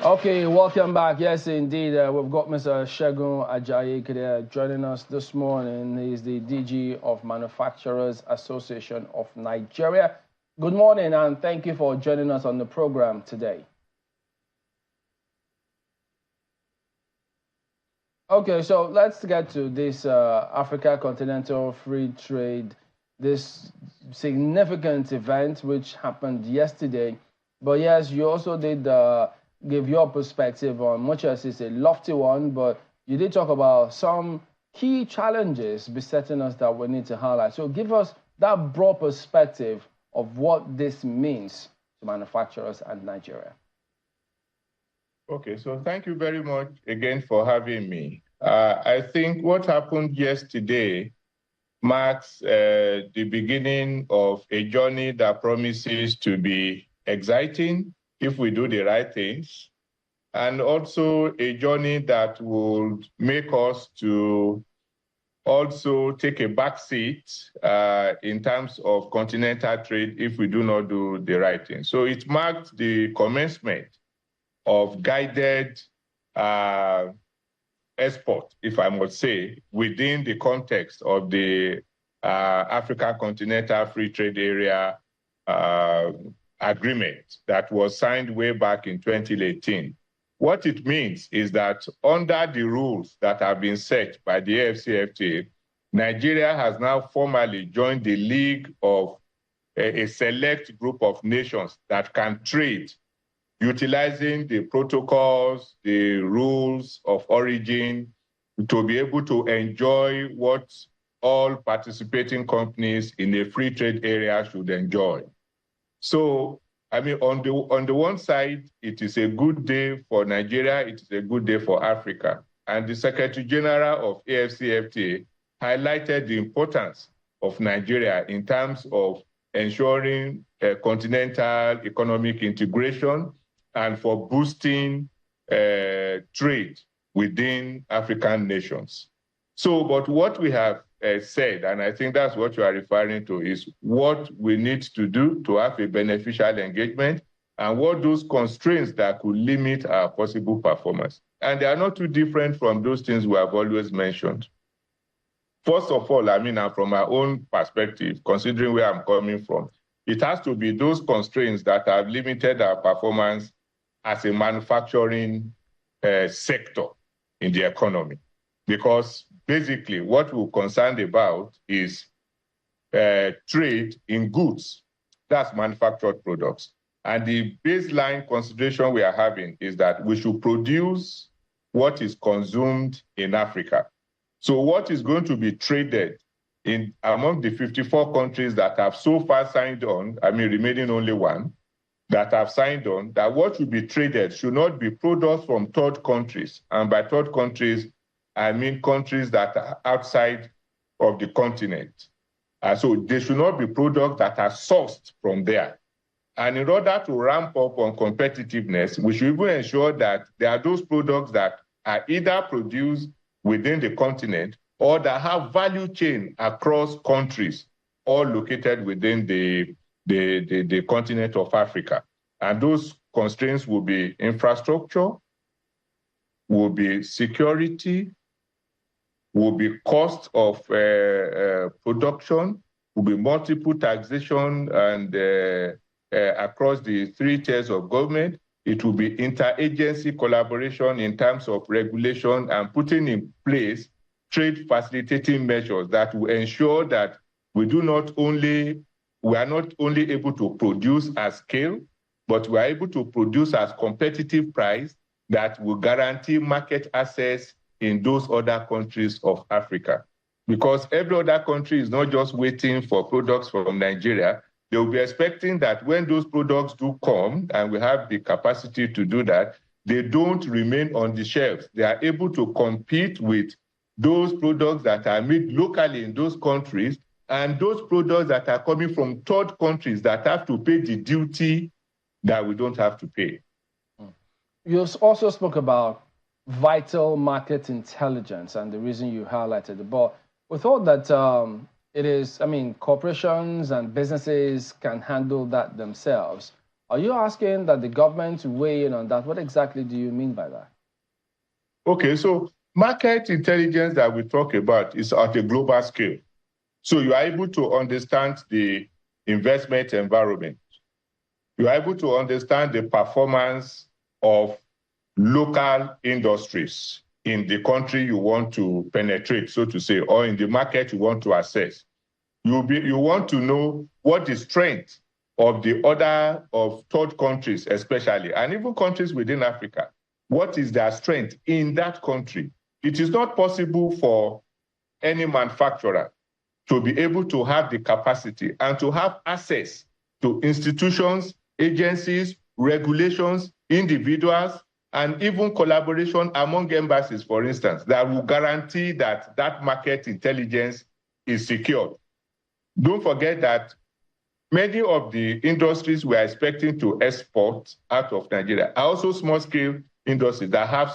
Okay, welcome back. Yes, indeed. We've got Mr. Segun Ajayi joining us this morning. He's the DG of Manufacturers Association of Nigeria. Good morning, and thank you for joining us on the program today. Okay, so let's get to this Africa Continental Free Trade, this significant event which happened yesterday. But yes, you also did give your perspective on, much as it's a lofty one, but you did talk about some key challenges besetting us that we need to highlight. So give us that broad perspective of what this means to manufacturers and Nigeria. Okay, so thank you very much again for having me. I think what happened yesterday marks the beginning of a journey that promises to be exciting if we do the right things, and also a journey that will make us to also take a back seat in terms of continental trade if we do not do the right thing. So it marked the commencement of guided export, if I must say, within the context of the African Continental Free Trade Area agreement that was signed way back in 2018. What it means is that under the rules that have been set by the AFCFTA, Nigeria has now formally joined the league of a select group of nations that can trade utilizing the protocols, the rules of origin, to be able to enjoy what all participating companies in a free trade area should enjoy. So, I mean, on the one side, it is a good day for Nigeria, it is a good day for Africa. And the Secretary General of AFCFTA highlighted the importance of Nigeria in terms of ensuring continental economic integration and for boosting trade within African nations. So, but what we have said, and I think that's what you are referring to, is what we need to do to have a beneficial engagement and what those constraints that could limit our possible performance. And they are not too different from those things we have always mentioned. First of all, I mean, from our own perspective, considering where I'm coming from, it has to be those constraints that have limited our performance as a manufacturing sector in the economy. Because basically what we're concerned about is trade in goods, that's manufactured products. And the baseline consideration we are having is that we should produce what is consumed in Africa. So what is going to be traded in among the 54 countries that have so far signed on, I mean, remaining only one, that have signed on, that what should be traded should not be products from third countries. And by third countries, I mean countries that are outside of the continent. So they should not be products that are sourced from there. And in order to ramp up on competitiveness, we should even ensure that there are those products that are either produced within the continent or that have value chain across countries, all located within the continent of Africa. And those constraints will be infrastructure, will be security, will be cost of production, will be multiple taxation and across the three tiers of government. It will be interagency collaboration in terms of regulation and putting in place trade facilitating measures that will ensure that we do not only we are not only able to produce at scale, but we are able to produce at competitive price that will guarantee market access in those other countries of Africa. Because every other country is not just waiting for products from Nigeria. They will be expecting that when those products do come, and we have the capacity to do that, they don't remain on the shelves. They are able to compete with those products that are made locally in those countries and those products that are coming from third countries that have to pay the duty that we don't have to pay. You also spoke about vital market intelligence and the reason you highlighted it. But we thought that it is, I mean, corporations and businesses can handle that themselves. Are you asking that the government weigh in on that? What exactly do you mean by that? Okay, so market intelligence that we talk about is at a global scale. So you are able to understand the investment environment. You are able to understand the performance of local industries in the country you want to penetrate, so to say, or in the market you want to access. You want to know what the strength of third countries, especially, and even countries within Africa. What is their strength in that country? It is not possible for any manufacturer to be able to have the capacity and to have access to institutions, agencies, regulations, individuals, and even collaboration among embassies, for instance, that will guarantee that that market intelligence is secured. Don't forget that many of the industries we are expecting to export out of Nigeria are also small-scale industries that have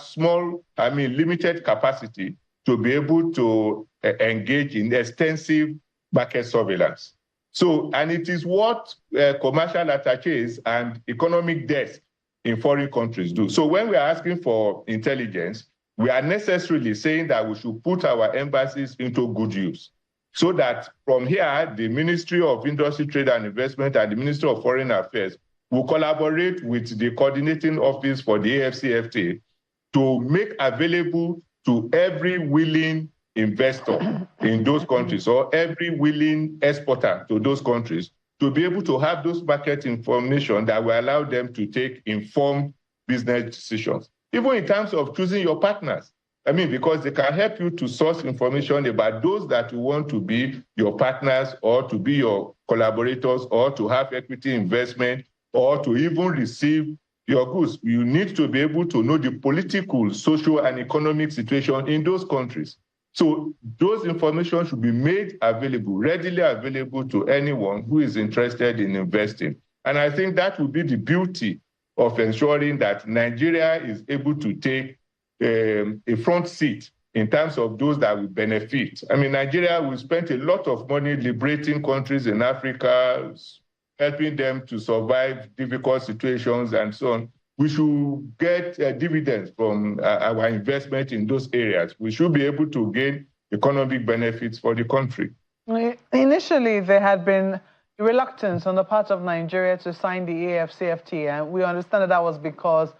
limited capacity to be able to engage in extensive market surveillance. So, and it is what commercial attaches and economic desks in foreign countries do. So when we are asking for intelligence, we are necessarily saying that we should put our embassies into good use, so that from here, the Ministry of Industry, Trade and Investment and the Ministry of Foreign Affairs will collaborate with the coordinating office for the AFCFTA to make available to every willing investor in those countries or every willing exporter to those countries to be able to have those market information that will allow them to take informed business decisions, even in terms of choosing your partners. I mean, because they can help you to source information about those that you want to be your partners or to be your collaborators or to have equity investment or to even receive your goods. You need to be able to know the political, social, and economic situation in those countries. So those information should be made available, readily available to anyone who is interested in investing. And I think that will be the beauty of ensuring that Nigeria is able to take a front seat in terms of those that will benefit. I mean, Nigeria will spend a lot of money liberating countries in Africa, helping them to survive difficult situations and so on. We should get dividends from our investment in those areas. We should be able to gain economic benefits for the country. Initially, there had been reluctance on the part of Nigeria to sign the AFCFTA, and we understand that was because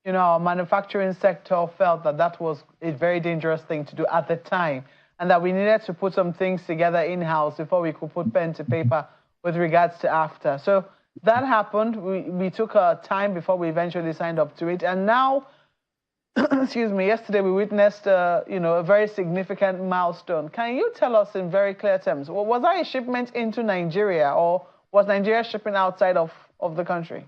our manufacturing sector felt that that was a very dangerous thing to do at the time, and that we needed to put some things together in-house before we could put pen to paper with regards to AFTA. So that happened. We took time before we eventually signed up to it. And now, excuse me, yesterday we witnessed a very significant milestone. Can you tell us in very clear terms, was that a shipment into Nigeria or was Nigeria shipping outside of the country?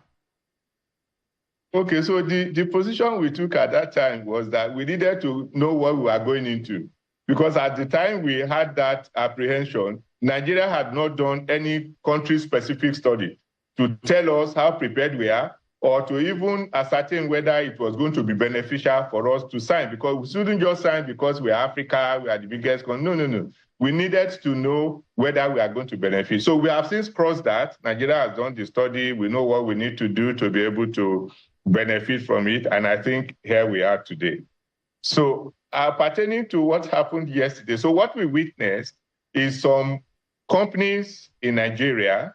Okay, so the position we took at that time was that we needed to know what we were going into. Because at the time we had that apprehension, Nigeria had not done any country-specific study to tell us how prepared we are or to even ascertain whether it was going to be beneficial for us to sign. Because we shouldn't just sign because we are Africa, we are the biggest country. No. We needed to know whether we are going to benefit. So we have since crossed that. Nigeria has done the study. We know what we need to do to be able to benefit from it. And I think here we are today. So pertaining to what happened yesterday, so what we witnessed is some companies in Nigeria,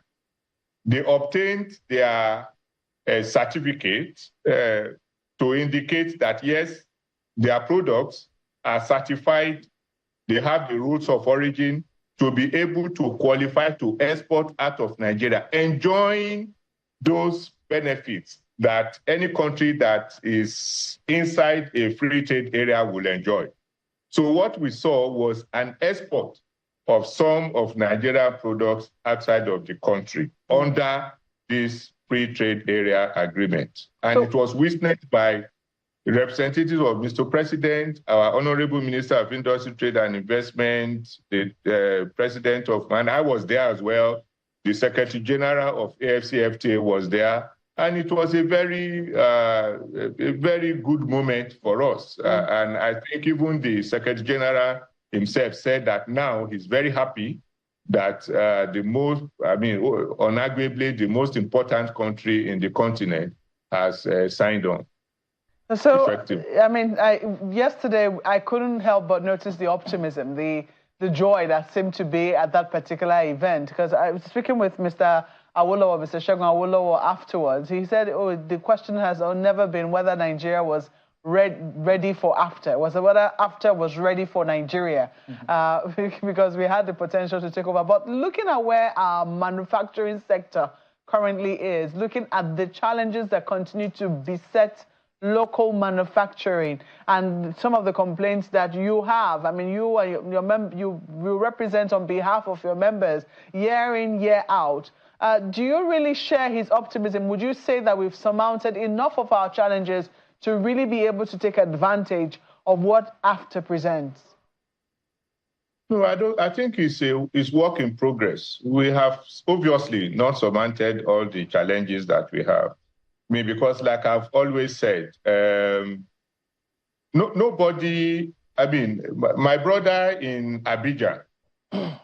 they obtained their certificate to indicate that, yes, their products are certified, they have the rules of origin, to be able to qualify to export out of Nigeria, enjoying those benefits that any country that is inside a free trade area will enjoy. So what we saw was an export of some of Nigerian products outside of the country under this free trade area agreement. And it was witnessed by representatives of Mr. President, our Honorable Minister of Industry, Trade and Investment, the President of MAN. I was there as well. The Secretary General of AFCFTA was there. And it was a very good moment for us. And I think even the Secretary General himself said that now he's very happy that unarguably the most important country in the continent has signed on. So, yesterday I couldn't help but notice the optimism, the joy that seemed to be at that particular event. Because I was speaking with Mr. Awolowo, Mr. Segun Awolowo afterwards. He said, the question has never been whether Nigeria was ready for AFTA. It was whether AFTA was ready for Nigeria, because we had the potential to take over. But looking at where our manufacturing sector currently is, looking at the challenges that continue to beset local manufacturing and some of the complaints that you have, you and you represent on behalf of your members year in, year out. Do you really share his optimism? Would you say that we've surmounted enough of our challenges to really be able to take advantage of what AFTA presents? No, I don't. I think it's work in progress. We have obviously not surmounted all the challenges that we have. Because like I've always said, nobody, my brother in Abidjan,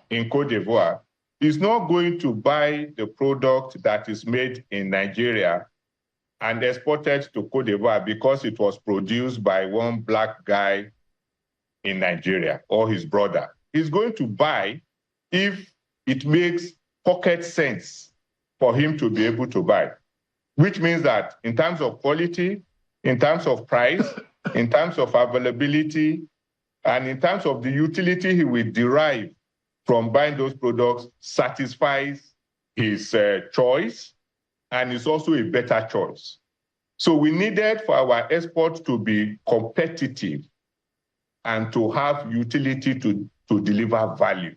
in Côte d'Ivoire, is not going to buy the product that is made in Nigeria and exported to Côte d'Ivoire because it was produced by one black guy in Nigeria or his brother. He's going to buy if it makes pocket sense for him to be able to buy, which means that in terms of quality, in terms of price, in terms of availability, and in terms of the utility he will derive from buying those products satisfies his choice, and is also a better choice. So we needed for our exports to be competitive and to have utility to deliver value.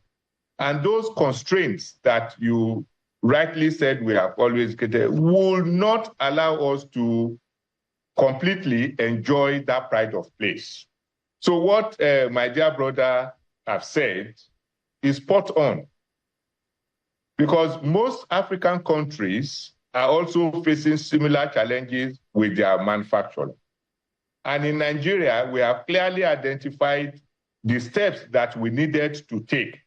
And those constraints that you rightly said we have always created will not allow us to completely enjoy that pride of place. So what my dear brother have said is spot on, because most African countries are also facing similar challenges with their manufacturing. And in Nigeria, we have clearly identified the steps that we needed to take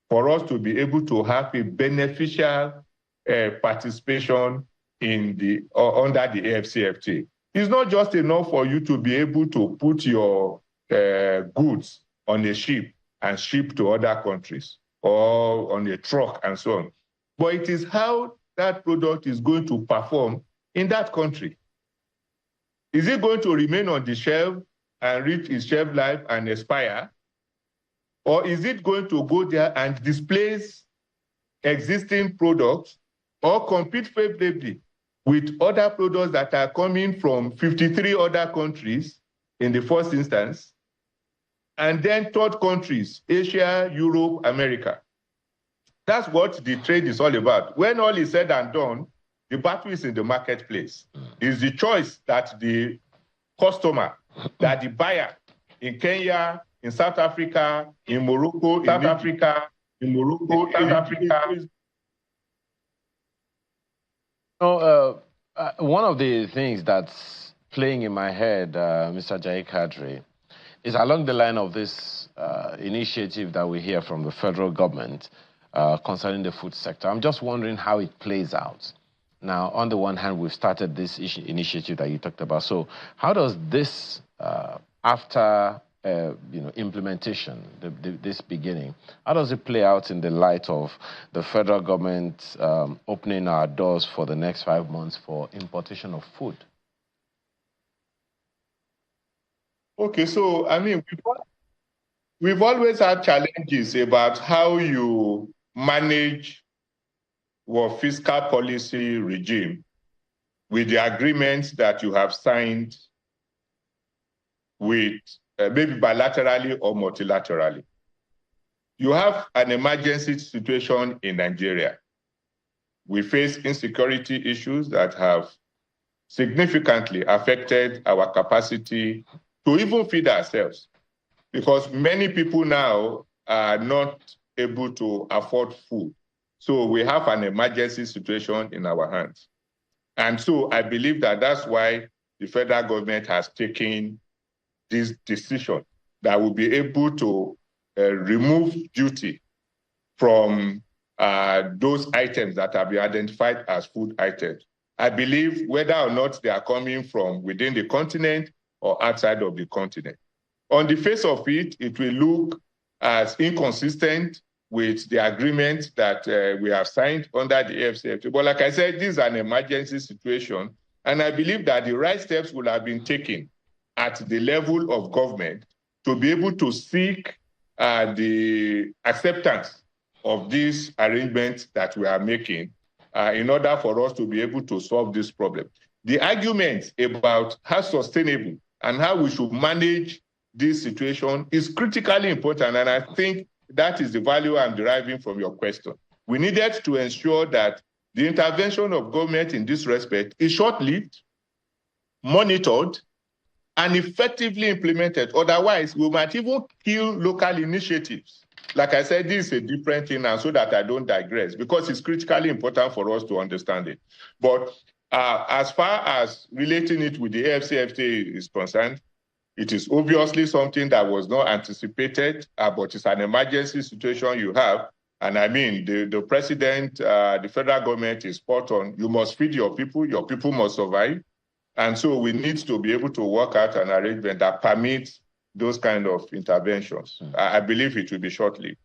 for us to be able to have a beneficial participation in under the AFCFTA. It's not just enough for you to be able to put your goods on a ship and ship to other countries or on a truck and so on. But it is how that product is going to perform in that country. Is it going to remain on the shelf and reach its shelf life and expire? Or is it going to go there and displace existing products or compete favorably with other products that are coming from 53 other countries in the first instance, and then third countries, Asia, Europe, America? That's what the trade is all about. When all is said and done, the battle is in the marketplace. It's the choice that the customer, that the buyer in Kenya, in South Africa, in Morocco, in South Africa, in Morocco, South Africa. One of the things that's playing in my head, Mr. Jai Kadri, is along the line of this initiative that we hear from the federal government concerning the food sector. I'm just wondering how it plays out. Now, on the one hand, we've started this initiative that you talked about. So how does this, after implementation, this beginning, how does it play out in the light of the federal government opening our doors for the next 5 months for importation of food? Okay, so we've always had challenges about how you manage your fiscal policy regime with the agreements that you have signed with maybe bilaterally or multilaterally. You have an emergency situation in Nigeria. We face insecurity issues that have significantly affected our capacity to even feed ourselves, because many people now are not able to afford food. So we have an emergency situation in our hands. And so I believe that that's why the federal government has taken this decision that will be able to remove duty from those items that have been identified as food items. I believe whether or not they are coming from within the continent or outside of the continent. On the face of it, it will look as inconsistent with the agreement that we have signed under the AFCFTA. But like I said, this is an emergency situation, and I believe that the right steps will have been taken at the level of government to be able to seek the acceptance of these arrangements that we are making in order for us to be able to solve this problem. The arguments about how sustainable and how we should manage this situation is critically important, and I think that is the value I'm deriving from your question. We needed to ensure that the intervention of government in this respect is short-lived, monitored, and effectively implemented. Otherwise, we might even kill local initiatives. Like I said, this is a different thing, and so that I don't digress, because it's critically important for us to understand it. But as far as relating it with the AFCFTA is concerned, it is obviously something that was not anticipated, but it's an emergency situation you have. And I mean, the president, the federal government is spot on. You must feed your people must survive. And so we need to be able to work out an arrangement that permits those kind of interventions. I believe it will be shortly.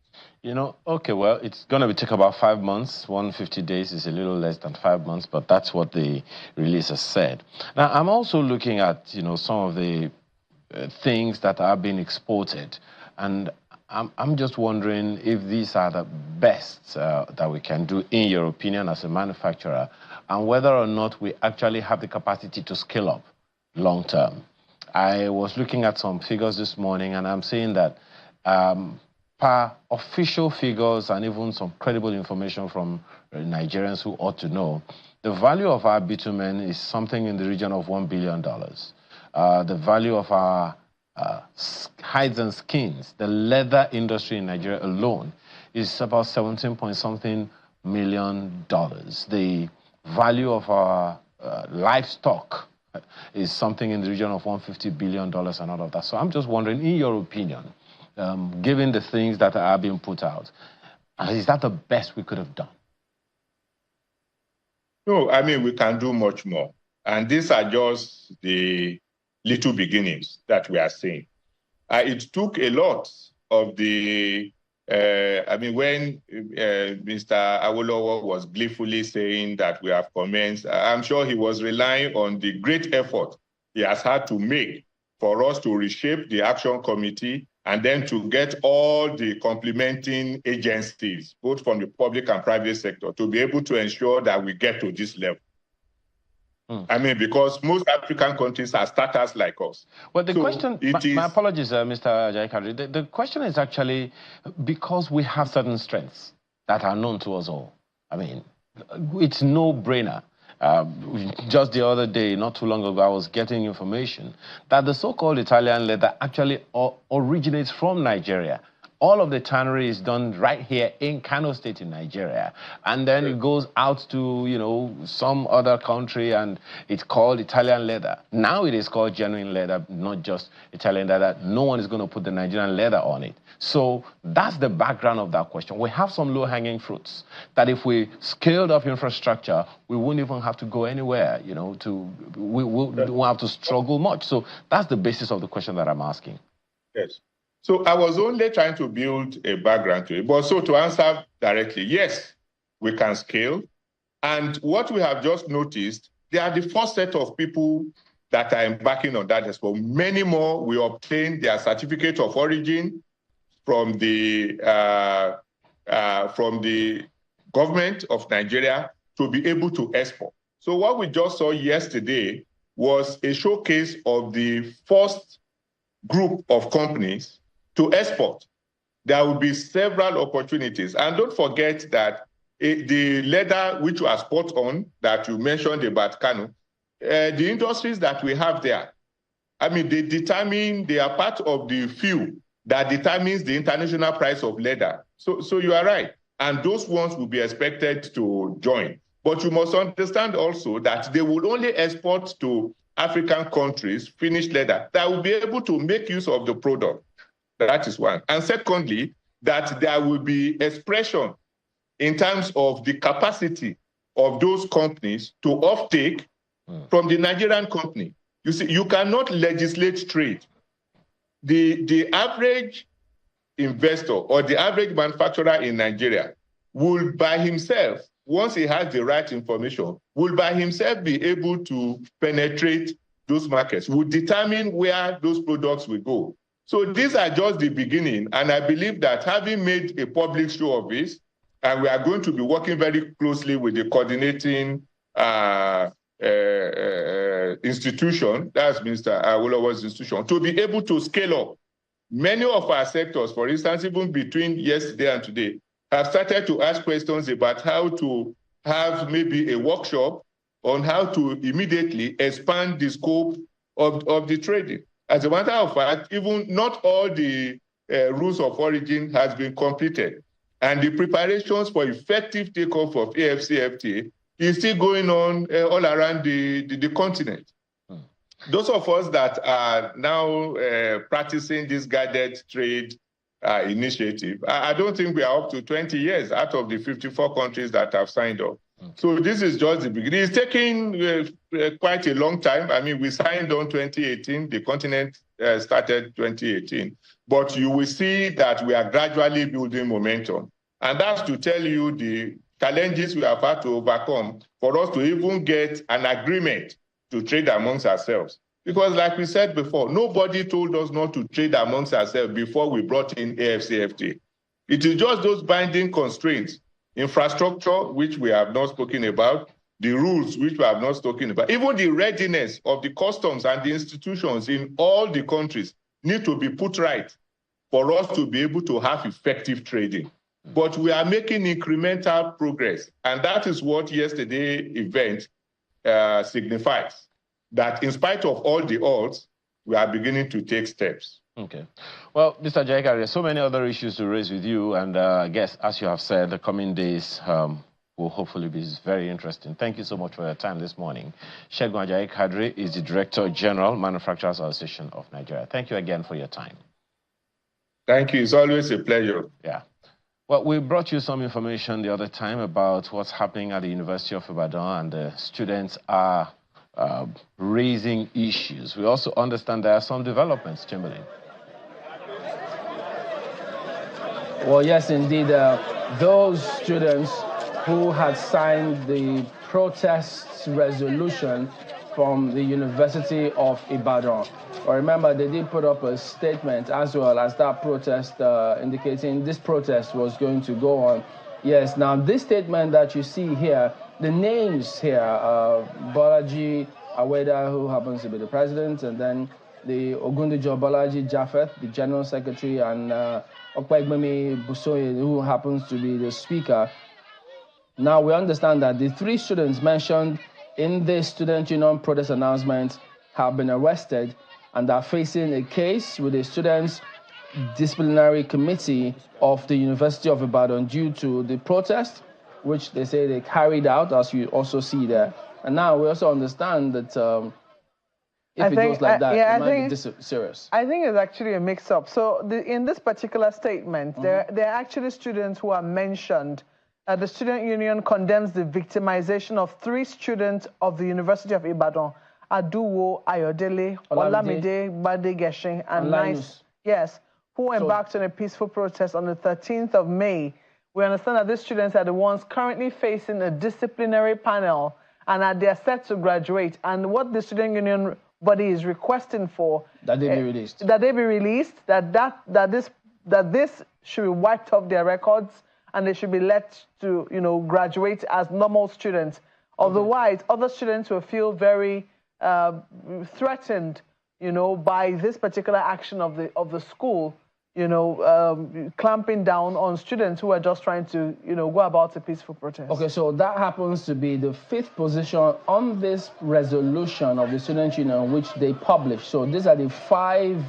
You know, okay, well, it's going to take about 5 months. 150 days is a little less than 5 months, but that's what the release has said. Now, I'm also looking at, you know, some of the things that are being exported, and I'm just wondering if these are the best that we can do, in your opinion, as a manufacturer, and whether or not we actually have the capacity to scale up long term. I was looking at some figures this morning, and I'm seeing that per official figures and even some credible information from Nigerians who ought to know, the value of our bitumen is something in the region of $1 billion. The value of our hides and skins, the leather industry in Nigeria alone, is about 17-point-something million dollars. The value of our livestock is something in the region of $150 billion and all of that. So I'm just wondering, in your opinion, given the things that are being put out, is that the best we could have done? No, I mean, we can do much more. And these are just the little beginnings that we are seeing. It took a lot of the, I mean, when Mr. Awolowo was gleefully saying that we have commenced, I'm sure he was relying on the great effort he has had to make for us to reshape the action committee and then to get all the complementing agencies, both from the public and private sector, to be able to ensure that we get to this level. I mean, because most African countries are starters like us. Well, the question, my apologies, Mr. Ajayi-Kadri. The question is actually because we have certain strengths that are known to us all. I mean, it's no-brainer. Just the other day, not too long ago, I was getting information that the so-called Italian leather actually originates from Nigeria. All of the tannery is done right here in Kano State in Nigeria. And then it goes out to, you know, some other country, and it's called Italian leather. Now it is called genuine leather, not just Italian leather. No one is going to put the Nigerian leather on it. So that's the background of that question. We have some low-hanging fruits that if we scaled up infrastructure, we wouldn't even have to go anywhere, you know, we won't have to struggle much. So that's the basis of the question that I'm asking. Yes. So I was only trying to build a background to it. But so to answer directly, yes, we can scale. And what we have just noticed, they are the first set of people that are embarking on that expo. Many more will obtain their certificate of origin. from the government of Nigeria to be able to export. So what we just saw yesterday was a showcase of the first group of companies to export. There will be several opportunities. And don't forget that the leather which was spot on that you mentioned about Kano, the industries that we have there, I mean, they are part of the few that determines the international price of leather. So you are right. And those ones will be expected to join. But you must understand also that they will only export to African countries finished leather that will be able to make use of the product. That is one. And secondly, that there will be expression in terms of the capacity of those companies to offtake from the Nigerian company. You see, you cannot legislate trade. The average investor or the average manufacturer in Nigeria will by himself, once he has the right information, will by himself be able to penetrate those markets, will determine where those products will go. So these are just the beginning, and I believe that having made a public show of this, and we are going to be working very closely with the coordinating institution, that's Mr. Awolowo's institution, to be able to scale up. Many of our sectors, for instance, even between yesterday and today, have started to ask questions about how to have maybe a workshop on how to immediately expand the scope of the trading. As a matter of fact, even not all the rules of origin has been completed. And the preparations for effective takeoff of AFCFTA is still going on all around the continent. Those of us that are now practicing this guided trade initiative, I don't think we are up to 20 years out of the 54 countries that have signed up. So this is just the beginning. It's taking quite a long time. I mean, we signed on 2018. The continent started 2018. But you will see that we are gradually building momentum. And that's to tell you the challenges we have had to overcome for us to even get an agreement to trade amongst ourselves. Because like we said before, nobody told us not to trade amongst ourselves before we brought in AFCFTA. It is just those binding constraints, infrastructure, which we have not spoken about, the rules, which we have not spoken about, even the readiness of the customs and the institutions in all the countries need to be put right for us to be able to have effective trading. But we are making incremental progress. And that is what yesterday's event signifies, that in spite of all the odds, we are beginning to take steps. Okay. Well, Mr. Ajayi, there are so many other issues to raise with you. And I guess, as you have said, the coming days will hopefully be very interesting. Thank you so much for your time this morning. Segun Ajayi Kadri is the Director General, Manufacturers Association of Nigeria. Thank you again for your time. Thank you. It's always a pleasure. Yeah. Well, we brought you some information the other time about what's happening at the University of Ibadan, and the students are raising issues. We also understand there are some developments, Chamberlain. Well, yes, indeed. Those students who had signed the protest resolution from the University of Ibadan. Well, remember, they did put up a statement as well as that protest indicating this protest was going to go on. Yes, now this statement that you see here, the names here, Bolaji Aweda, who happens to be the president, and then the Ogundijo Bolaji Japheth, the general secretary, and Okpegbemi Busoye, who happens to be the speaker. Now we understand that the three students mentioned in the student union protest announcement have been arrested and are facing a case with the students' disciplinary committee of the University of Ibadan due to the protest, which they say they carried out, as you also see there. And now we also understand that if it goes like that, it might be serious. I think it's actually a mix-up. So in this particular statement, there are actually students who are mentioned. The student union condemns the victimization of 3 students of the University of Ibadan, Aduwo Ayodele, Olamide Badegeshin, and Nice, yes, who embarked on a peaceful protest on the 13th of May. We understand that these students are the ones currently facing a disciplinary panel and that they are set to graduate. And what the student union body is requesting for... That they be released. That they be released, that this that this should be wiped off their records and they should be let to, graduate as normal students. Otherwise, other students will feel very threatened, by this particular action of the school, clamping down on students who are just trying to, go about a peaceful protest. Okay, so that happens to be the 5th position on this resolution of the Student Union, which they published. So these are the 5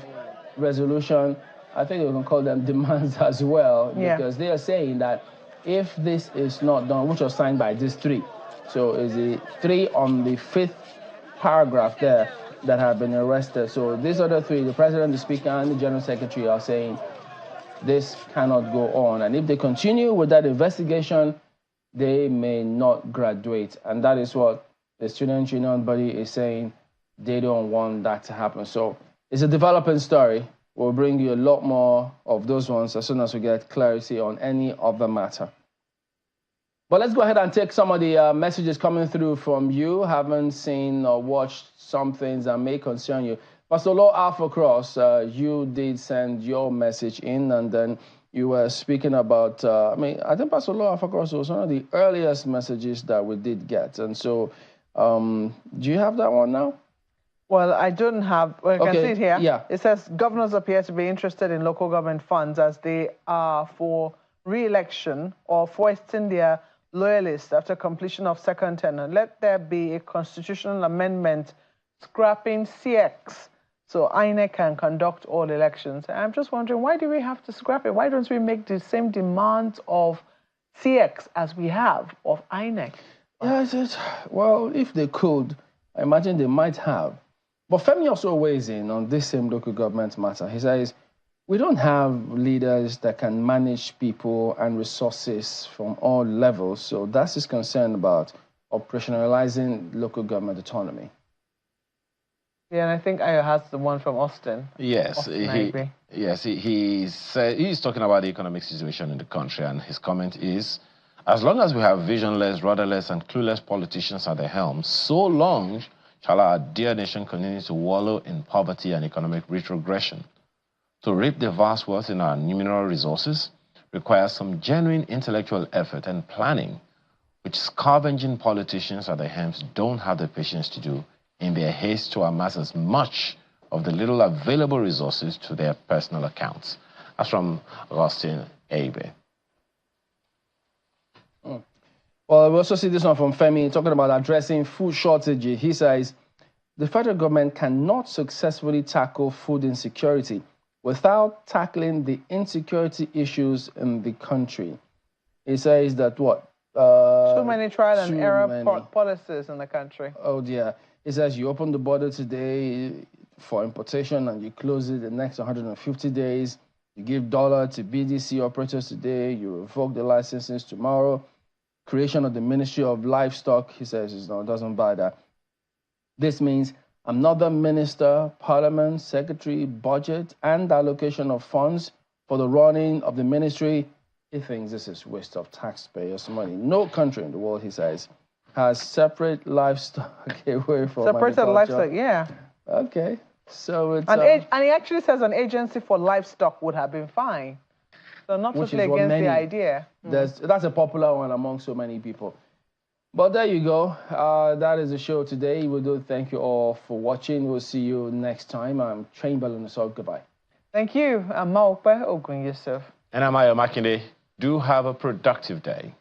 resolution, I think you can call them demands as well, because they are saying that if this is not done, which was signed by these 3, so is the 3 on the 5th paragraph there that have been arrested. So these other 3, the President, the Speaker, and the General Secretary, are saying this cannot go on. And if they continue with that investigation, they may not graduate. And that is what the Student Union body is saying. They don't want that to happen. So it's a developing story. We'll bring you a lot more of those ones as soon as we get clarity on any other matter. But let's go ahead and take some of the messages coming through from you. Haven't seen or watched some things that may concern you. Pastor Law Alpha Cross, you did send your message in, and then you were speaking about, I think Pastor Law Alpha Cross was one of the earliest messages that we did get. And so, do you have that one now? Well, I don't have, I can see it here. Yeah. It says governors appear to be interested in local government funds as they are for re-election or foisting their loyalists after completion of second tenure. Let there be a constitutional amendment scrapping CX so INEC can conduct all elections. I'm just wondering, why do we have to scrap it? Why don't we make the same demands of CX as we have of INEC? Yes, well, if they could, I imagine they might have. But Femi also weighs in on this same local government matter. He says, we don't have leaders that can manage people and resources from all levels. So that's his concern about operationalizing local government autonomy. Yeah, and I think Ayo has the one from Austin. Yes, Austin, he's talking about the economic situation in the country, and his comment is, as long as we have visionless, rudderless, and clueless politicians at the helm, so long shall our dear nation continue to wallow in poverty and economic retrogression. To reap the vast wealth in our mineral resources requires some genuine intellectual effort and planning, which scavenging politicians at the helms don't have the patience to do in their haste to amass as much of the little available resources to their personal accounts. That's from Austin Abe. Well, we also see this one from Femi talking about addressing food shortages. He says, the federal government cannot successfully tackle food insecurity without tackling the insecurity issues in the country. He says that too many trial and error policies in the country. Oh, dear. He says you open the border today for importation and you close it the next 150 days. You give dollar to BDC operators today. You revoke the licenses tomorrow. Creation of the Ministry of Livestock, he says, doesn't buy that. This means another minister, parliament, secretary, budget, and allocation of funds for the running of the ministry. He thinks this is waste of taxpayers' money. No country in the world, he says, has separate livestock away from separated livestock, yeah. Okay, so it's... And he actually says an agency for livestock would have been fine. So not totally against the idea. That's a popular one among so many people. But there you go. That is the show today. We do thank you all for watching. We'll see you next time. I'm Chamberlain. So goodbye. Thank you. I'm Maokpe Ogun Yusuf. And I'm Ayo Makinde. Do have a productive day.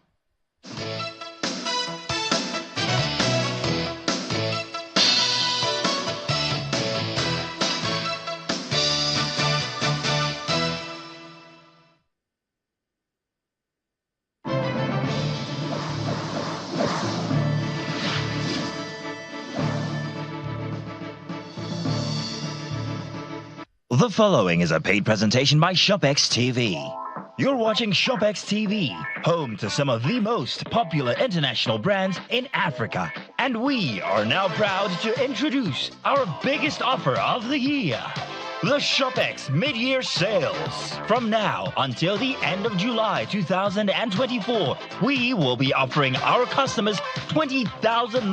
The following is a paid presentation by ShopX TV. You're watching ShopX TV, home to some of the most popular international brands in Africa. And we are now proud to introduce our biggest offer of the year, the ShopX Mid-Year Sales. From now until the end of July 2024, we will be offering our customers 20,000